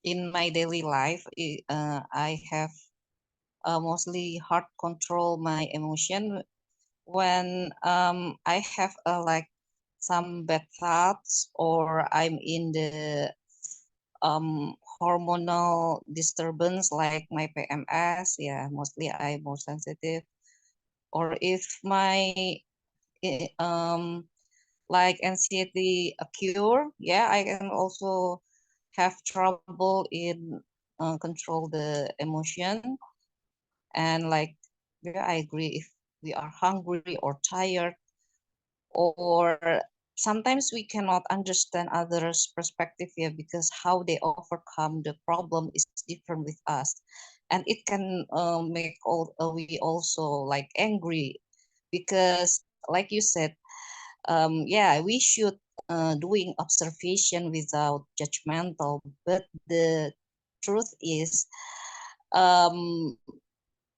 In my daily life, I have mostly hard control my emotion when I have like some bad thoughts, or I'm in the hormonal disturbance like my PMS, yeah, mostly I'm more sensitive. Or if my like anxiety occur, yeah, I can also have trouble in control the emotion. And like, yeah, I agree, if we are hungry or tired, or sometimes we cannot understand others' perspective here, because how they overcome the problem is different with us, and it can make we also like angry, because like you said, yeah, we should doing observation without judgmental, but the truth is, um,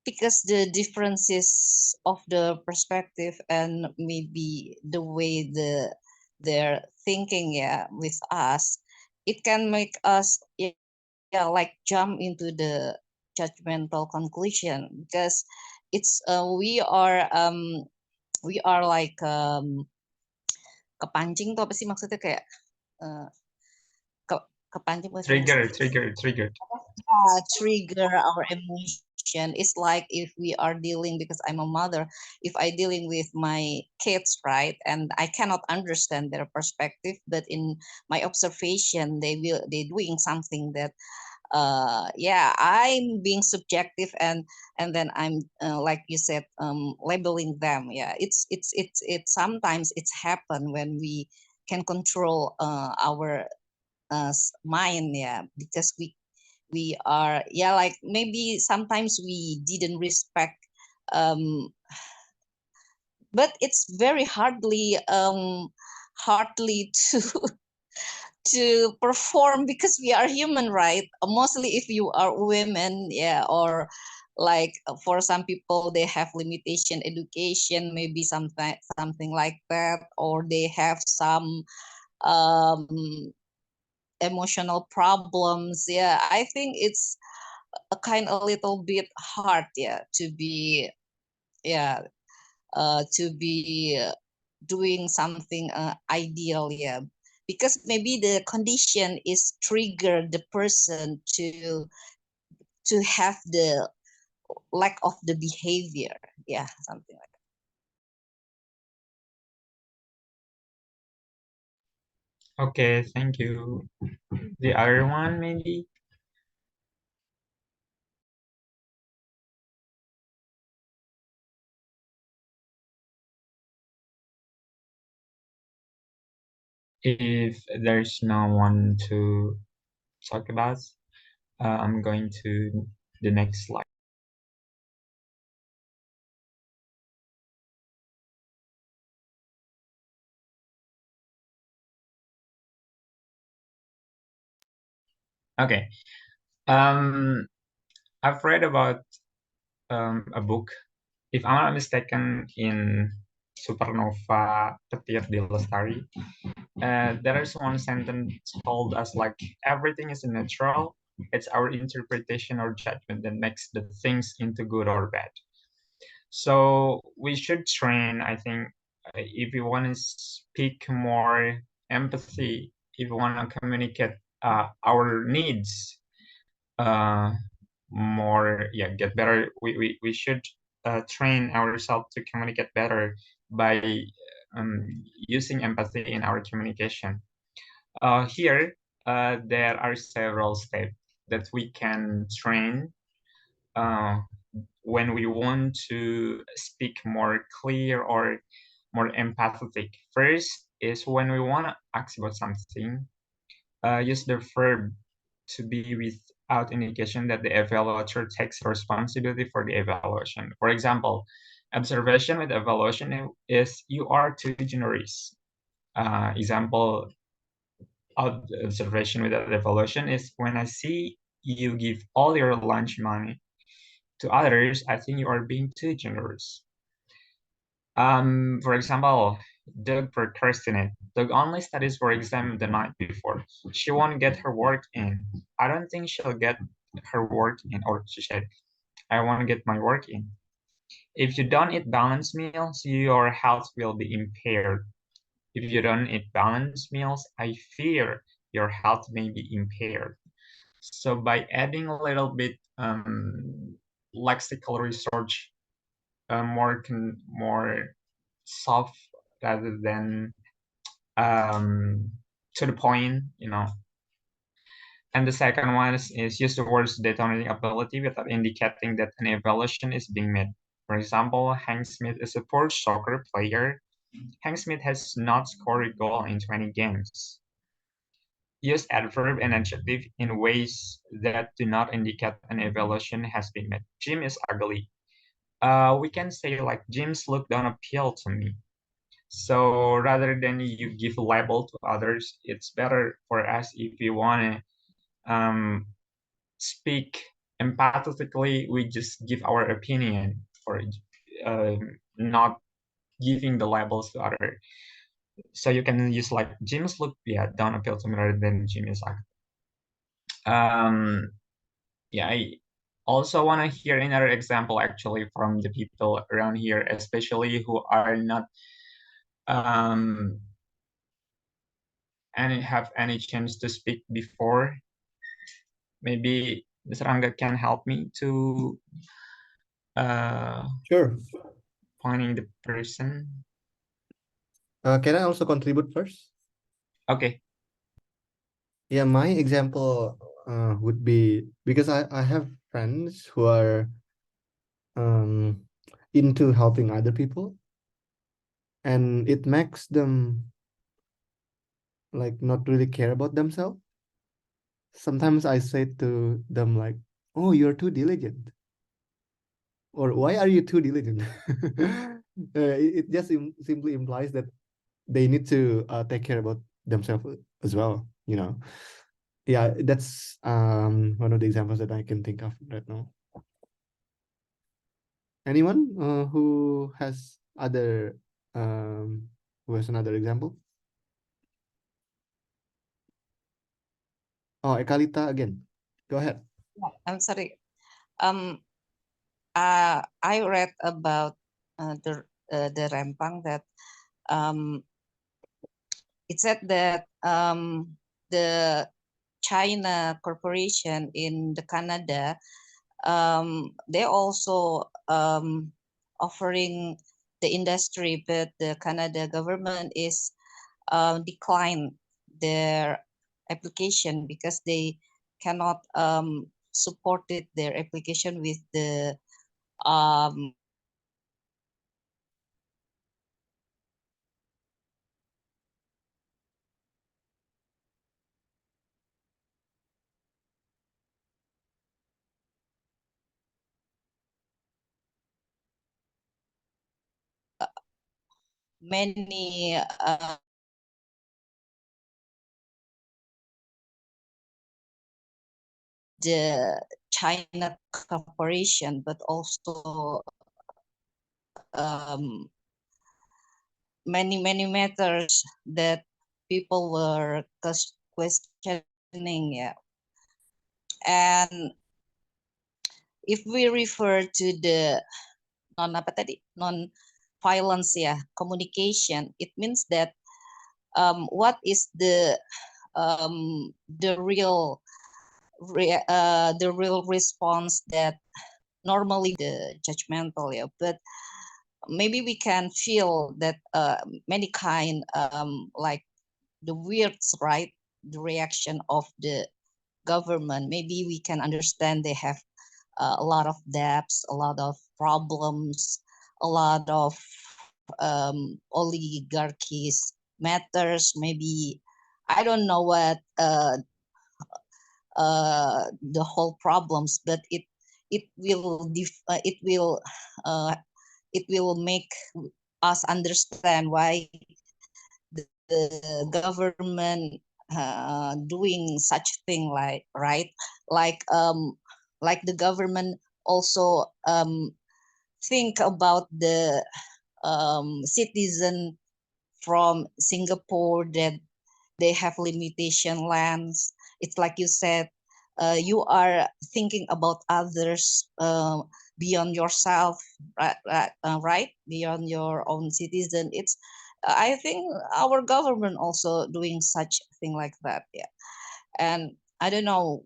because the differences of the perspective and maybe the way they're thinking, yeah, with us, it can make us, yeah, like jump into the judgmental conclusion, because it's we are like kepancing tuh apa sih maksudnya, kayak uh, kepancing Triggered. Trigger our emotion. It's like if we are dealing, because I'm a mother, if I dealing with my kids, right, and I cannot understand their perspective, but in my observation they doing something that yeah, I'm being subjective, and then I'm like you said, labeling them. Yeah, it's sometimes it's happen when we can control our mind, yeah, because we are, yeah, like maybe sometimes we didn't respect, um but it's very hardly to to perform, because we are human, right? Mostly if you are women, yeah, or like for some people they have limitation education, maybe something like that, or they have some um emotional problems. Yeah, I think it's a kind of little bit hard, yeah, to be, yeah, to be doing something ideal, yeah, because maybe the condition is trigger the person to have the lack of the behavior, yeah, something like Okay, thank you. The other one, maybe? If there's no one to talk about, I'm going to the next slide. Okay. I've read about a book, if I'm not mistaken, in Supernova Petir di Lestari. There is one sentence told us like everything is natural. It's our interpretation or judgment that makes the things into good or bad. So we should train, I think, if you want to speak more empathy, if you want to communicate our needs more, yeah, get better. We should train ourselves to communicate better by using empathy in our communication. Here, there are several steps that we can train when we want to speak more clear or more empathetic. First is when we want to ask about something, use the verb to be without indication that the evaluator takes responsibility for the evaluation. For example, observation with evaluation is you are too generous. Example of observation without evaluation is when I see you give all your lunch money to others, I think you are being too generous. For example, Doug procrastinate. Doug only studies for exam the night before. She won't get her work in. I don't think she'll get her work in, or she said, I want to get my work in. If you don't eat balanced meals, your health will be impaired. If you don't eat balanced meals, I fear your health may be impaired. So by adding a little bit lexical research, more soft rather than to the point, And the second one is use the words detonating ability without indicating that an evaluation is being made. For example, Hank Smith is a poor soccer player. Hank Smith has not scored a goal in 20 games. Use adverb and adjective in ways that do not indicate an evaluation has been made. Jim is ugly. We can say like Jim's look don't appeal to me. So rather than you give a label to others, it's better for us if we want to speak empathetically, we just give our opinion or not giving the labels to other. So you can use like Jim's look, yeah, don't appeal to me rather than Jim is like. Yeah, I also want to hear another example actually from the people around here, especially who are not and have any chance to speak before. Maybe Mr. Rangga can help me to Sure. finding the person. Can I also contribute first? Okay. Yeah, my example would be because I have friends who are into helping other people, and it makes them like not really care about themselves. Sometimes I say to them like, "Oh, you're too diligent," or "Why are you too diligent?" It just simply implies that they need to take care about themselves as well. Yeah, that's one of the examples that I can think of right now. Anyone who has another example? Oh, Ekalita again. Go ahead. I'm sorry. I read about the Rempang that it said that the China corporation in the Canada, they also offering the industry, but the Canada government is decline their application because they cannot support their application with the many the China corporation, but also many matters that people were questioning. Yeah. And if we refer to the non-violence communication, it means that what is the real response that normally the judgmental, but maybe we can feel that many kind like the weirds, right? The reaction of the government, maybe we can understand they have a lot of debts, a lot of problems, a lot of oligarchies matters. Maybe I don't know what the whole problems, but it will it will make us understand why the government doing such thing, like, right? Like the government also think about the citizen from Singapore that they have limitation lands. It's like you said, you are thinking about others beyond yourself, right? Beyond your own citizen. It's I think our government also doing such thing like that. Yeah, and I don't know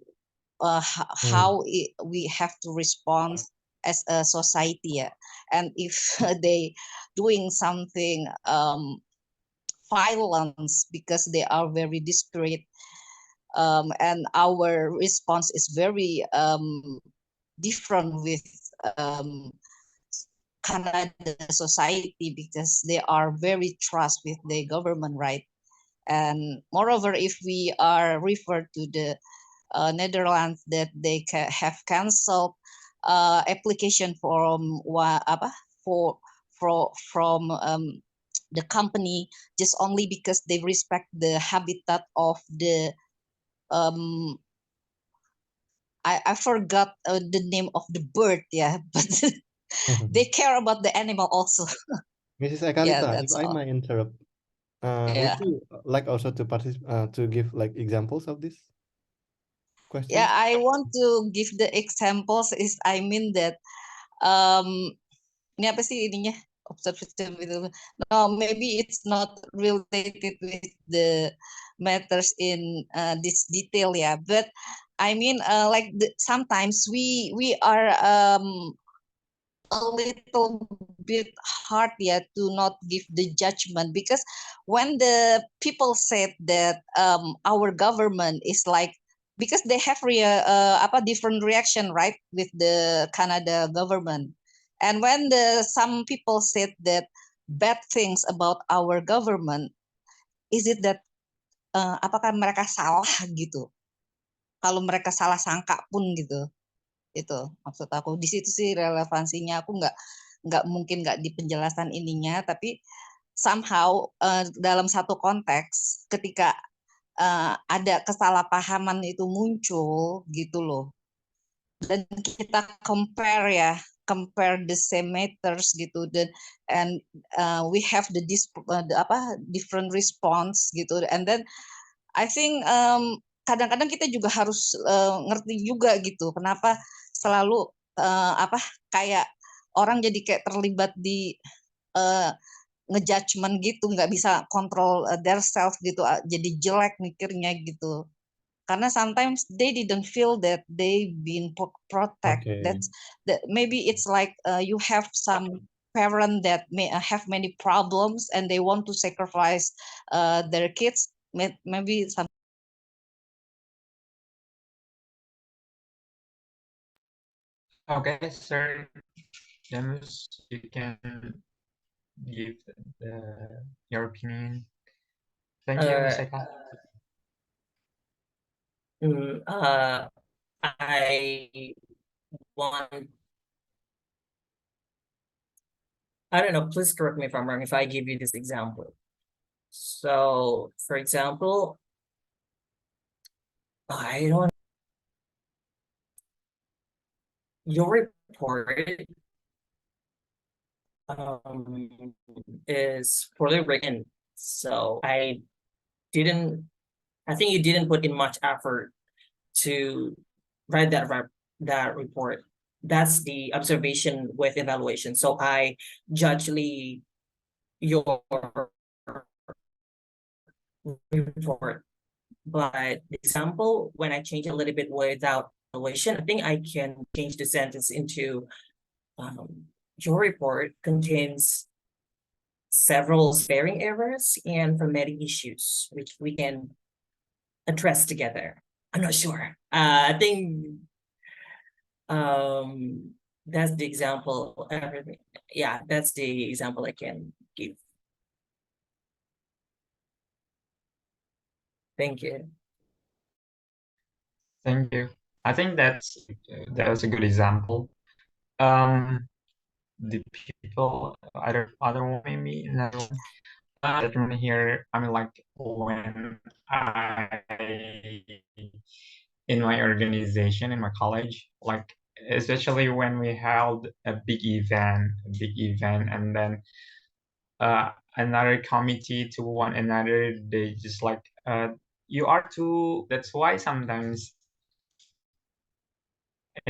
how we have to respond as a society. Yeah. And if they doing something violence because they are very desperate, and our response is very different with um, Canada society because they are very trust with the government, right? And moreover, if we are referred to the Netherlands that they have canceled application from from the company just only because they respect the habitat of the um I forgot the name of the bird, yeah, but they care about the animal also. Mrs. Yeah, Ekalita, if that's I all. might interrupt, would Yeah. you like also to to give like examples of this question? Yeah, I want to give the examples is I mean that um ini apa sih ininya observation itu. No, maybe it's not related with the matters in this detail, yeah, but I mean like sometimes we are a little bit hard, yeah, to not give the judgment because when the people said that our government is like because they have different reaction, right, with the Canada government, and when the some people said that bad things about our government, is it that apakah mereka salah gitu, kalau mereka salah sangka pun gitu. Itu maksud aku di situ sih relevansinya. Aku nggak mungkin nggak di penjelasan ininya, tapi somehow dalam satu konteks ketika ada kesalahpahaman itu muncul gitu loh, dan kita compare the same matters gitu, dan and we have different response gitu, and then I think kadang-kadang kita juga harus ngerti juga gitu kenapa selalu kayak orang jadi kayak terlibat di ngejudgment gitu, nggak bisa kontrol their self gitu, jadi jelek mikirnya gitu. Karena sometimes they didn't feel that they been protect. Okay. That maybe it's like you have some parent that may have many problems and they want to sacrifice their kids. Maybe some. Okay, sir. James, you can give your opinion. Thank you, Ms. Eka. I want, I don't know, please correct me if I'm wrong if I give you this example. So, for example, I don't, your report is poorly written. So I think you didn't put in much effort to write that report. That's the observation with evaluation. So I judge your report. But the example, when I change a little bit without evaluation, I think I can change the sentence into your report contains several sparing errors and formatting issues, which we can address together. I'm not sure. I think that's the example. Everything. Yeah, that's the example I can give. Thank you. Thank you. I think that was a good example. The people, other one, maybe another one. That one here. I mean, like when I in my organization in my college, like especially when we held a big event, and then another committee to one another, they just like you are too. That's why sometimes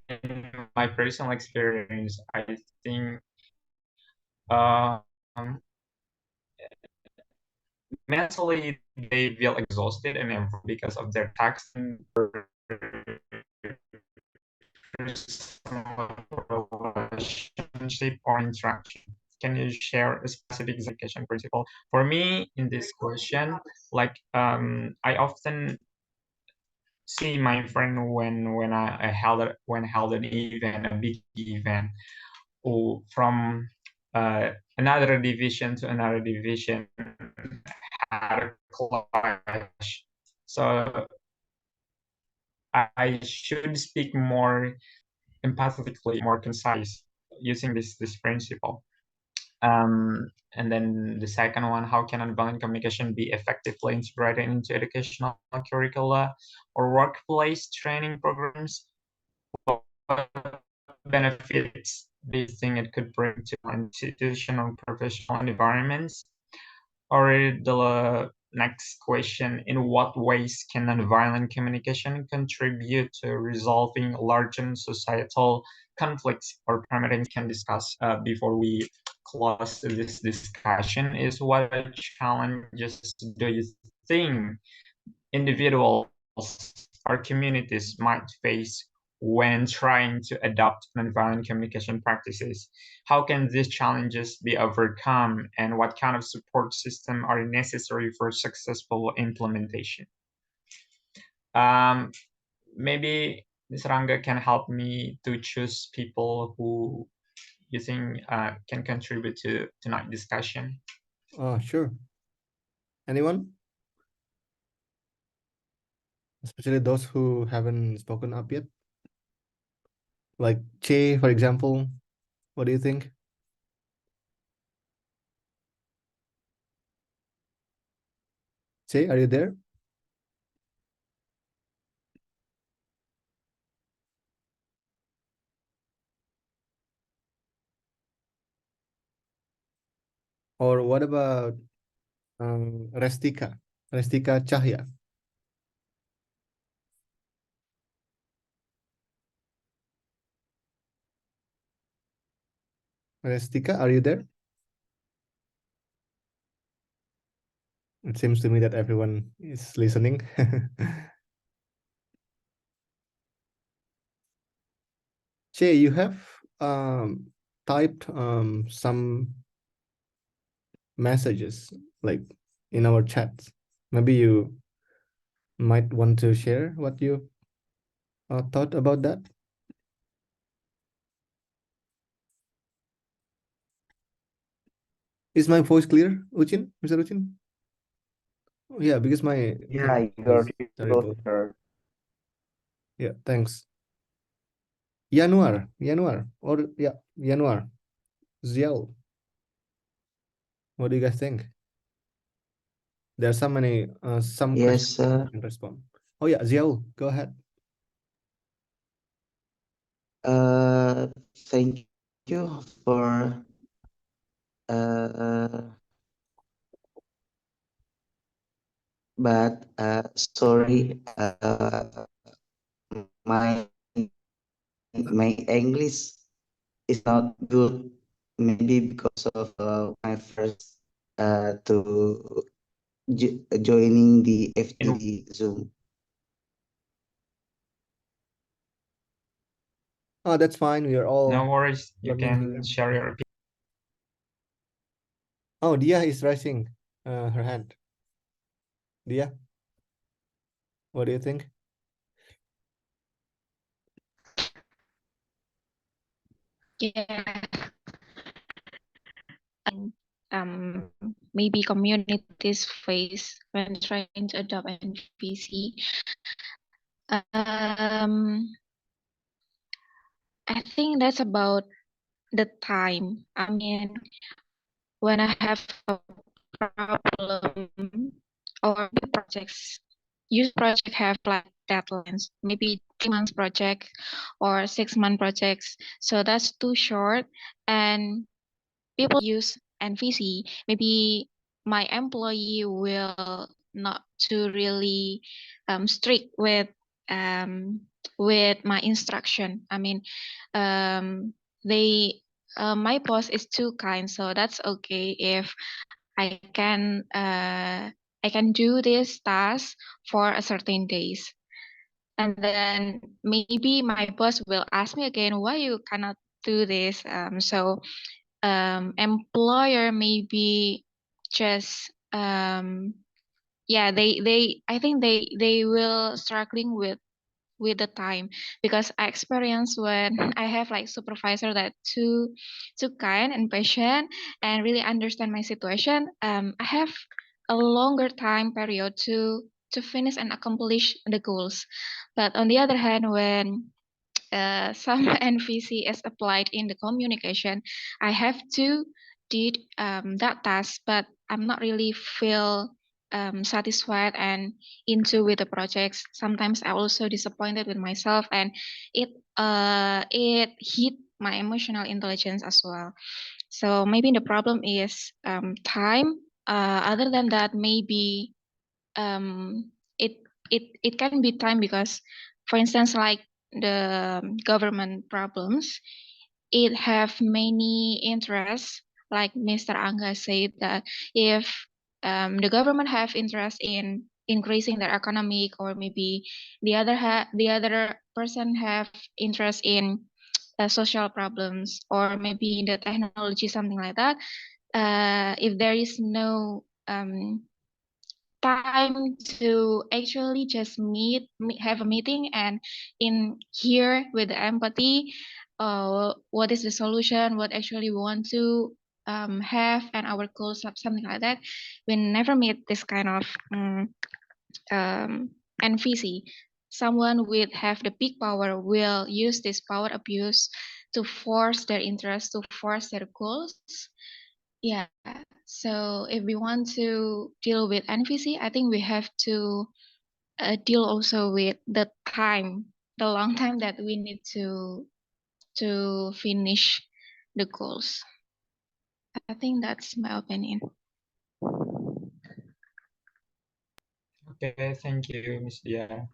in my personal experience, I think um, mentally they feel exhausted and because of their taxing interpersonal relationship or interaction? Can you share a specific execution principle? For me, in this question, like I often see my friend when I held an event, a big event, or from another division to another division had a clash. So I should speak more empathetically, more concise, using this principle. And then the second one, how can nonviolent communication be effectively integrated into educational curricula or workplace training programs? What benefits do you think it could bring to institutional professional environments? Or the next question, in what ways can nonviolent communication contribute to resolving larger societal conflicts? Or primarily can discuss before we close this discussion is, what challenges do you think individuals or communities might face when trying to adopt nonviolent communication practices? How can these challenges be overcome, and what kind of support system are necessary for successful implementation? Maybe Ms. Ranga can help me to choose people who you think can contribute to tonight's discussion. Sure. Anyone? Especially those who haven't spoken up yet. Like Che, for example. What do you think? Che, are you there? Or what about Restika? Restika Cahya. Restika, are you there? It seems to me that everyone is listening. Che, you have typed some messages like in our chats. Maybe you might want to share what you thought about that. Is my voice clear, Uchin, Mr. Uchin? Oh, yeah, because my Yeah, connection you're is able, terrible. sir. Yeah, thanks. Yanuar, or yeah, Yanuar, Zial. What do you guys think? There are so many some Yes, questions sir. you can respond. Oh yeah, Zial, go ahead. Thank you for uh, but sorry, my my English is not good. Maybe because of my first to joining the FTD Zoom. Oh, that's fine. We are all No worries, you learning can here. share your opinion. Oh, Dia is raising her hand. Dia, what do you think? Yeah, maybe communities face when trying to adopt NVC. I think that's about the time. I mean, when I have a problem or big projects, usually project have like deadlines, maybe 3 months project or 6 month projects. So that's too short, and people use NVC. Maybe my employee will not too really strict with my instruction. I mean, they my boss is too kind, so that's okay if I can do this task for a certain days. And then maybe my boss will ask me again, why you cannot do this? So employer maybe just yeah, they I think they will struggling with the time, because I experienced when I have like supervisor that too kind and patient and really understand my situation. I have a longer time period to finish and accomplish the goals. But on the other hand, when some NVC is applied in the communication, I have to did that task, but I'm not really feel satisfied and into with the projects. Sometimes I also disappointed with myself, and it hit my emotional intelligence as well. So maybe the problem is time. Other than that, maybe um, it it can be time, because, for instance, like the government problems, it have many interests. Like Mr. Angga said, that if the government have interest in increasing their economic, or maybe the other person have interest in social problems, or maybe the technology, something like that. If there is no time to actually just have a meeting and in here with the empathy, what is the solution, what actually we want to have, and our goals, something like that. We never meet this kind of NVC. Someone with have the big power will use this power abuse to force their interest, to force their goals. Yeah, so if we want to deal with NVC, I think we have to deal also with the time, the long time that we need to finish the goals. I think that's my opinion. Okay, thank you, Miss Dia.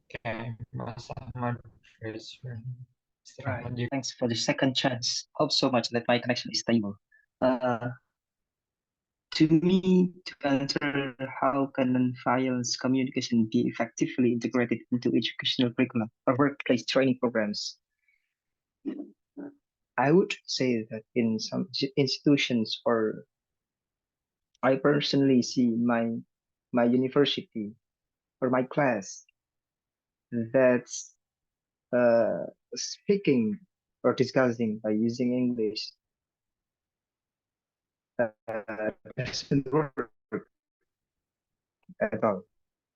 Okay, Mas Ahmad, raise your hand. Mr. Right. Ahmad, you Thanks for the second chance. Hope so much that my connection is stable. To me, to answer how can non-violence communication be effectively integrated into educational curriculum or workplace training programs, I would say that in some institutions, or I personally see my university or my class, that's speaking or discussing by using English doesn't work at all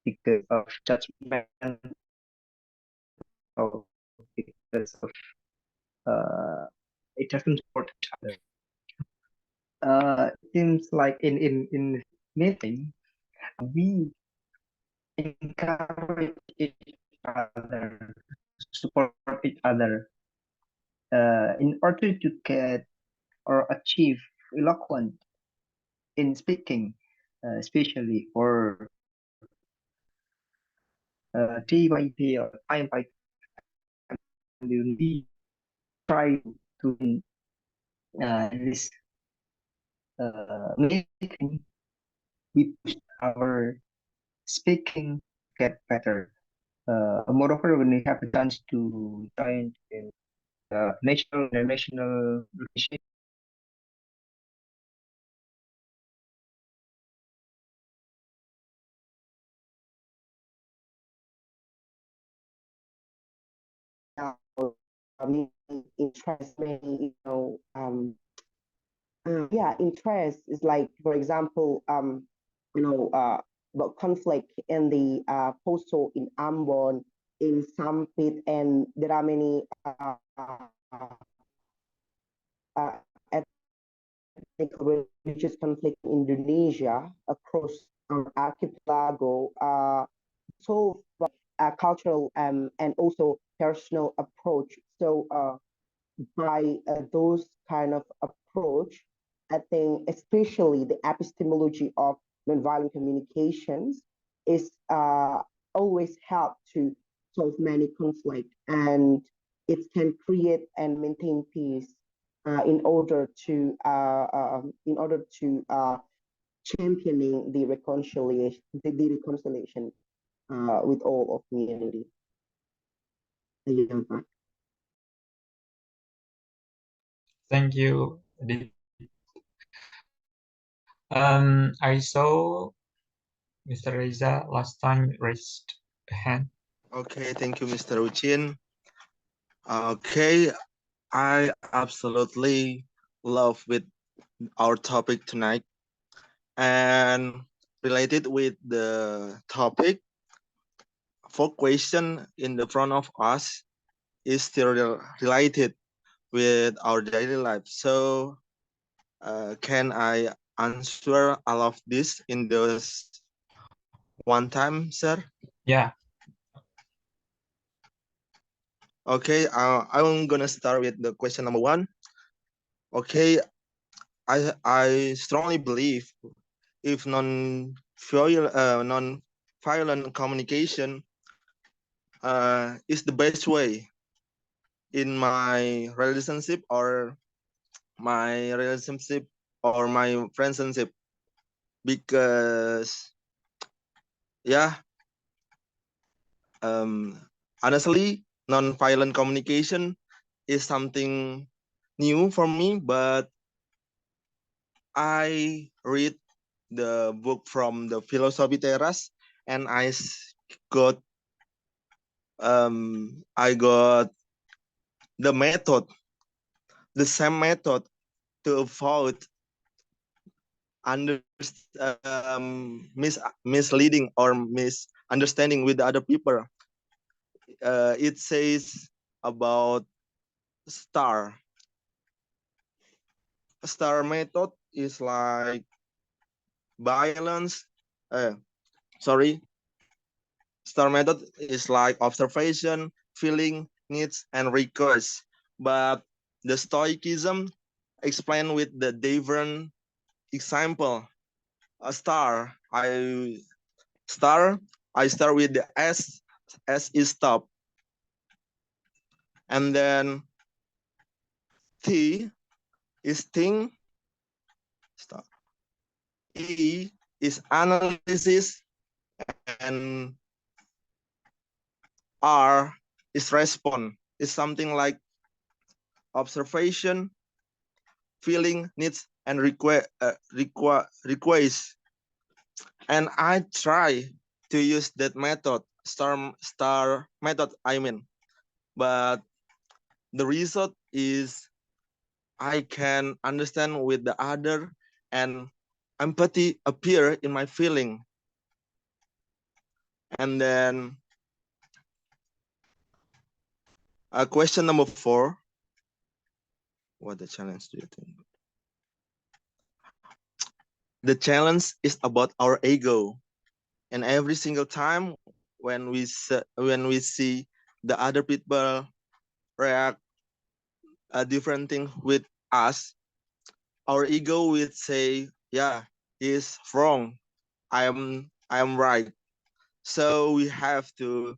because of judgment or because of it doesn't support each other. It seems like in meeting we encourage each other, support each other, in order to get or achieve eloquent in speaking, especially for day by day or time by time. We try to in this meeting, we push our speaking get better. Moreover, when we have a chance to join in national international relations, Now, interest may, yeah, interest is like, for example, about conflict in the postal in Ambon, in Sampit, and there are many ethnic religious conflict in Indonesia across our archipelago, solved by a cultural and also personal approach. So by those kind of approach, I think especially the epistemology of nonviolent communications is always help to solve many conflict, and it can create and maintain peace in order to championing the reconciliation with all of community. Iya, Pak. Thank you. I saw Mr. Reza last time raised a hand. Okay, thank you, Mr. Uchin. Okay, I absolutely love with our topic tonight. And related with the topic, for question in the front of us is still related with our daily life. So can I answer all of this in those one time, sir? Yeah. Okay, I'm gonna start with the question number one. Okay, I strongly believe if non-violent communication is the best way in my relationship or my friendship, because yeah, honestly, non-violent communication is something new for me, but I read the book from the philosophy terrace, and got I got the method, the same method to avoid misleading or misunderstanding with the other people. It says about star. A star method is like balance. Sorry, star method is like observation, feeling, needs, and requests. But the Stoicism explain with the different example. A star, I start with the S. S is stop, and then T is think. Stop. E is analysis, and R is respond. It's something like observation, feeling, needs, and request. And I try to use that method, star method, I mean. But the result is I can understand with the other, and empathy appear in my feeling. And then question number 4. What the challenge do you think? The challenge is about our ego. And every single time when we see the other people react a different thing with us, our ego will say, yeah, he's wrong. I am right. So we have to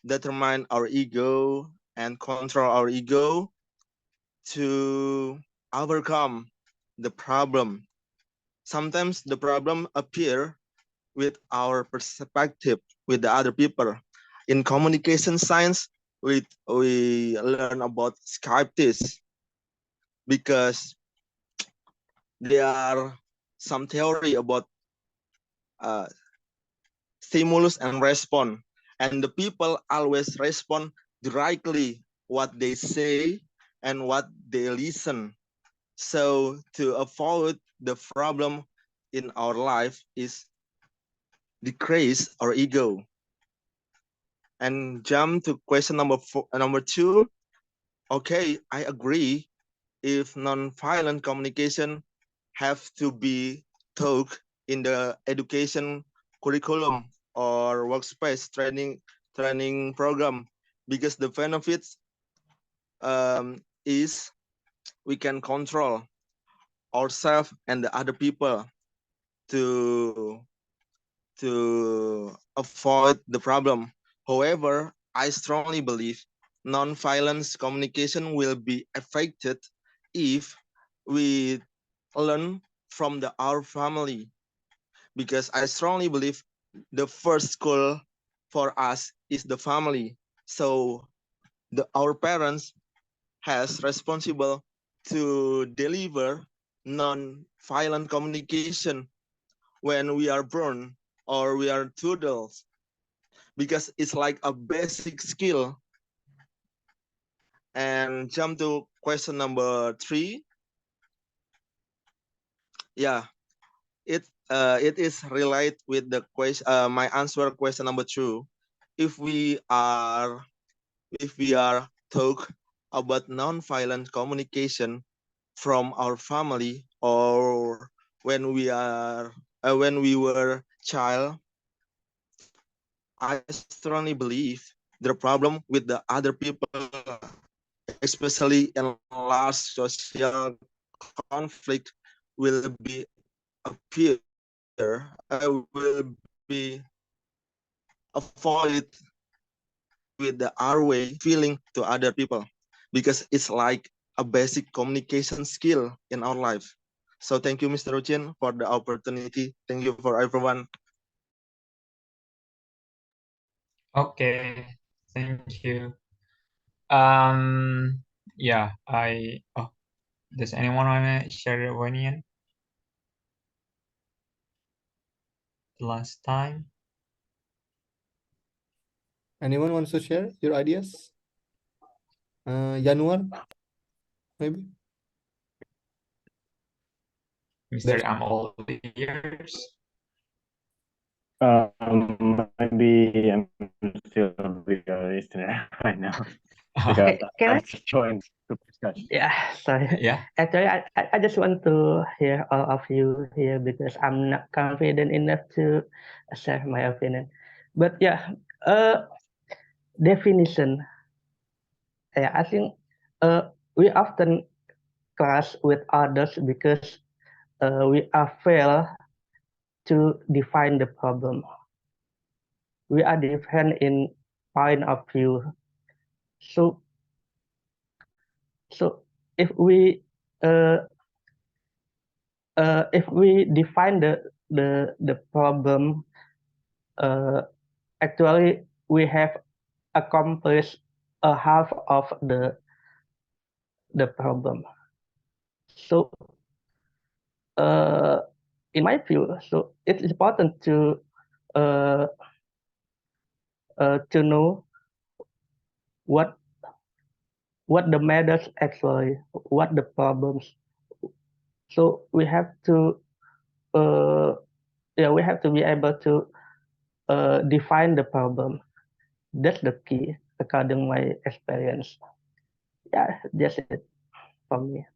determine our ego and control our ego to overcome the problem. Sometimes the problem appear with our perspective with the other people. In communication science, we learn about skeptics because there are some theory about uh, stimulus and response, and the people always respond directly what they say and what they listen. So to avoid the problem in our life is decrease our ego. And jump to question number 2. Okay, I agree. If non-violent communication have to be taught in the education curriculum or workspace training program, because the benefits is we can control ourselves and the other people to avoid the problem. However, I strongly believe non-violence communication will be affected if we learn from our family, because I strongly believe the first school for us is the family. So our parents has responsible to deliver non-violent communication when we are born or we are toddlers, because it's like a basic skill. And jump to question number 3. Yeah, it is related with the question, my answer question number 2. If we are talk about non-violent communication from our family, or when we were child, I strongly believe the problem with the other people, especially in large social conflict, will be appear. Will be avoid with the our way feeling to other people, because it's like a basic communication skill in our life. So thank you, Mr. Ruchin, for the opportunity. Thank you for everyone. Okay, thank you. Yeah, does anyone want to share their opinion? Last time. Anyone wants to share your ideas? Januar, maybe? Mr. I'm all ears. Maybe I'm still be a listener right now because Can I I? just joined the discussion. Yeah, sorry. Yeah. Actually, I just want to hear all of you here because I'm not confident enough to share my opinion. But yeah, definition. Yeah, I think we often clash with others because we are fail to define the problem. We are different in point of view. So if we define the problem, actually we have accomplished a half of the problem. So in my view, so it's important to know what the matters actually, what the problems. So we have to we have to be able to define the problem. That's the key, according to my experience. Yeah, that's it for me.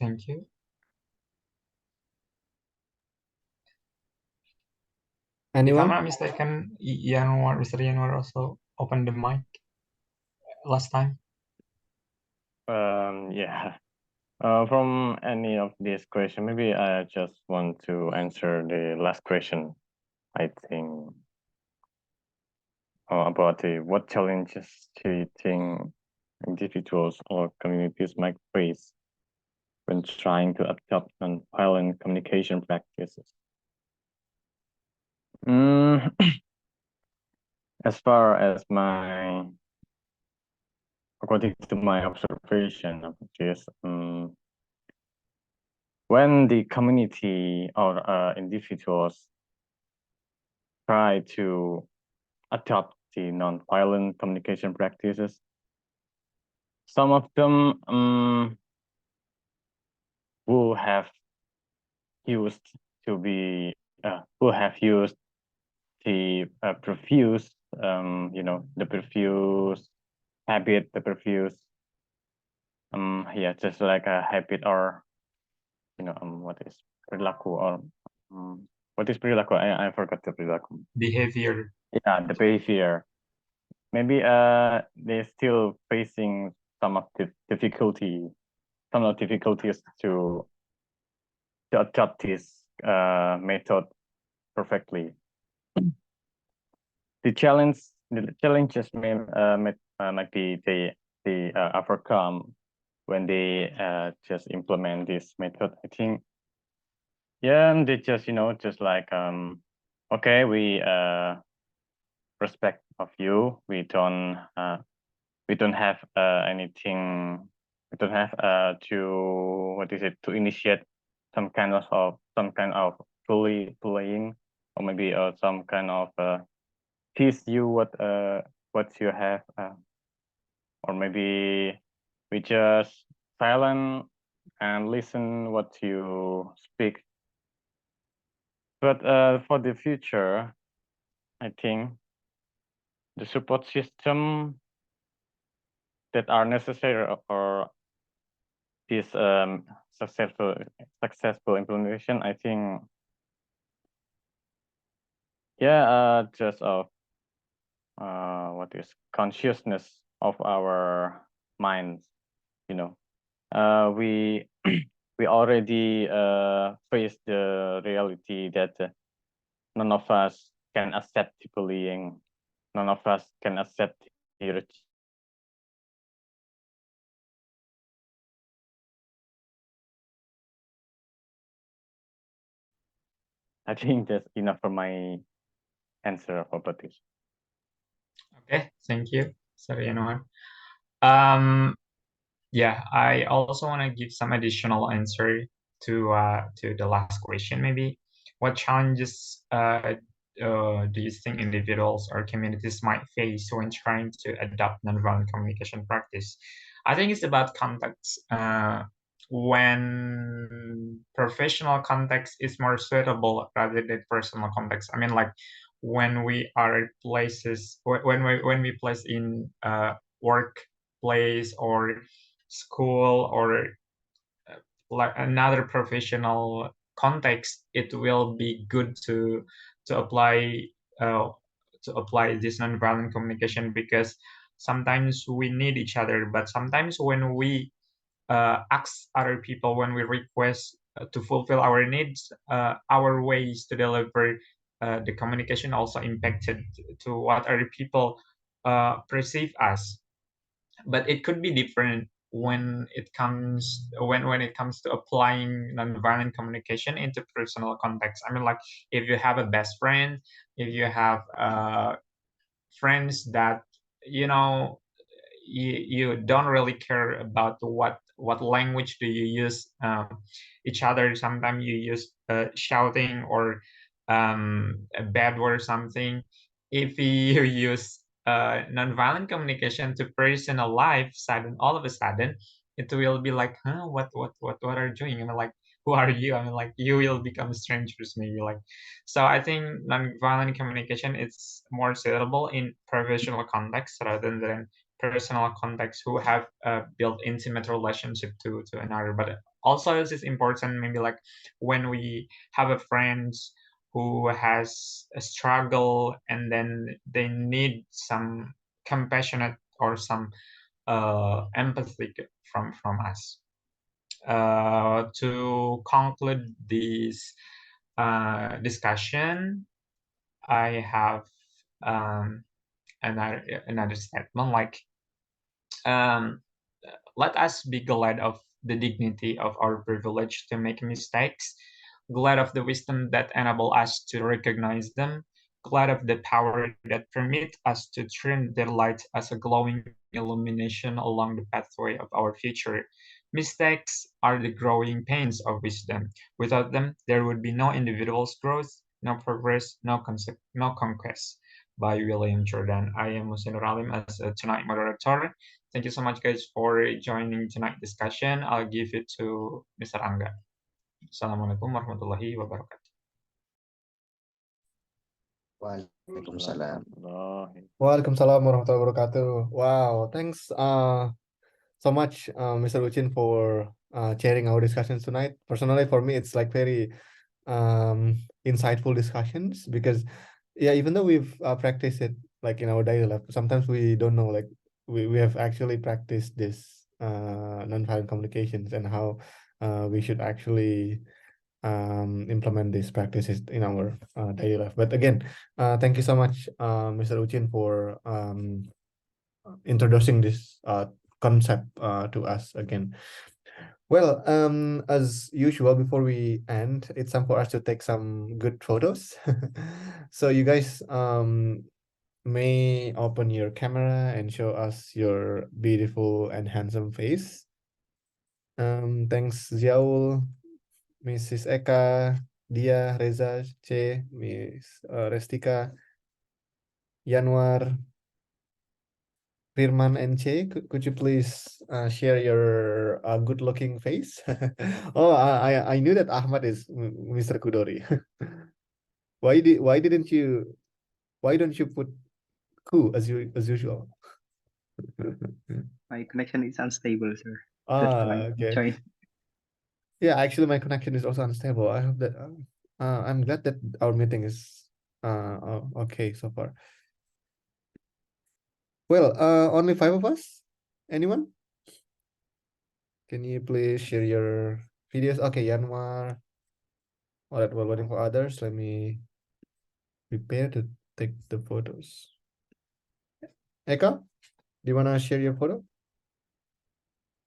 Thank you. Anyone? If I'm not mistaken, Mr. Yanwar also opened the mic last time. Yeah. From any of these questions, maybe I just want to answer the last question. I think about what challenges do you think individuals or communities might face when trying to adopt non-violent communication practices? As far as according to my observation of this, when the community or individuals try to adopt the non-violent communication practices, some of them will have used to be will have used the previous the previous habit, the previous just like a habit, or what is perilaku, or what is perilaku? I forgot the perilaku. Behavior. Yeah, the behavior. Maybe they're still facing some of the difficulties to adopt this method perfectly. The challenges might be they overcome when they just implement this method. I think, yeah, they just just like okay, respect of you. We don't have anything. We don't have to initiate some kind of bullying, or maybe some kind of tease you what you have, or maybe we just silent and listen what you speak. But for the future, I think the support system that are necessary for this successful implementation, I think, yeah, just of what is consciousness of our minds, you know. We we already face the reality that none of us can accept the bullying, none of us can accept the I think that's enough for my answer about this. Okay, thank you, Sarjanoan. Yeah, I also want to give some additional answer to the last question. Maybe, what challenges do you think individuals or communities might face when trying to adopt nonviolent communication practice? I think it's about context. When professional context is more suitable rather than personal context. I mean, like when we are places when we place in workplace or school or like another professional context, it will be good to apply uh, to apply this nonviolent communication, because sometimes we need each other, but sometimes when we ask other people, when we request to fulfill our needs, our ways to deliver the communication also impacted to what other people perceive us. But it could be different when it comes to applying nonviolent communication into personal context. I mean, like if you have a best friend, if you have friends that you know you don't really care about what language do you use each other. Sometimes you use shouting or a bad word or something. If you use nonviolent communication to personal life, sudden all of a sudden it will be like, huh, what are you doing? I mean, like, who are you? I mean, like, you will become strangers maybe, like. So I think nonviolent communication is more suitable in professional context rather than personal context, who have built intimate relationship to another. But also this is important, maybe like when we have a friends who has a struggle and then they need some compassionate or some empathy from us. To conclude this discussion, I have another statement, like let us be glad of the dignity of our privilege to make mistakes, glad of the wisdom that enable us to recognize them, glad of the power that permit us to turn their light as a glowing illumination along the pathway of our future. Mistakes are the growing pains of wisdom. Without them, there would be no individual's growth, no progress, no conquest. By William Jordan. I am Musin Alim as a tonight moderator. Thank you so much, guys, for joining tonight discussion. I'll give it to Mr. Angga. Assalamualaikum warahmatullahi wabarakatuh. Waalaikumsalam. Waalaikumsalam warahmatullahi wabarakatuh. Wow, thanks so much, Mr. Uchin, for chairing our discussions tonight. Personally, for me, it's like very insightful discussions, because yeah, even though we've practiced it like in our daily life, sometimes we don't know, like we have actually practiced this nonviolent communications and how we should actually implement these practices in our daily life. But again, thank you so much, Mr. Uchin, for introducing this concept to us again. Well, as usual, before we end, it's time for us to take some good photos. So you guys may open your camera and show us your beautiful and handsome face. Thanks Ziaul, Mrs. Eka, Dia, Reza, C, Miss Restika, Yanwar, Firman, and Che. Could you please share your good-looking face? Oh, I knew that Ahmad is Mr. Kudori. Why don't you put Ku as usual? My connection is unstable, sir. That's why I Okay. joined. Yeah, actually, my connection is also unstable. I hope that I'm glad that our meeting is okay so far. Well, only 5 of us. Anyone? Can you please share your videos? Okay, Yanmar. All right, while waiting for others, let me prepare to take the photos. Eka, do you wanna share your photo?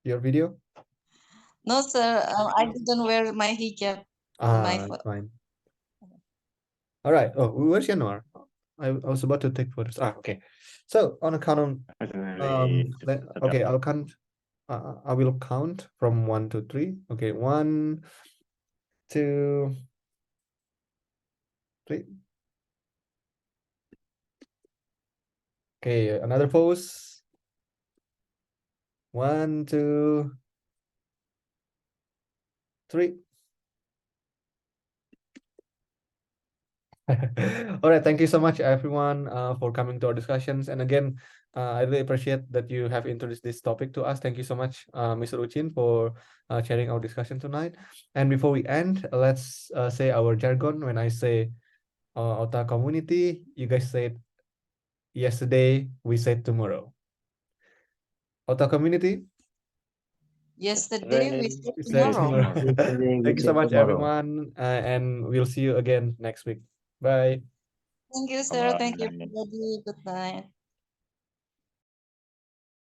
Your video? No, sir. I didn't wear my hijab. It's fine. All right. Oh, where's Yanmar? I was about to take photos. Okay. So on a count of okay, I'll count. I will count from 1 to 3. Okay, 1, 2, 3. Okay, another pose. 1, 2, 3. All right, thank you so much, everyone, for coming to our discussions. And again, I really appreciate that you have introduced this topic to us. Thank you so much, Mr. Uchin, for sharing our discussion tonight. And before we end, let's say our jargon. When I say Ota community, you guys said yesterday, we said tomorrow. Ota community, Yesterday we said we say tomorrow. tomorrow. Yesterday, we Thank you so say much, tomorrow. everyone, and we'll see you again next week. Bye. Thank you, sir. Thank you, everybody. Good night.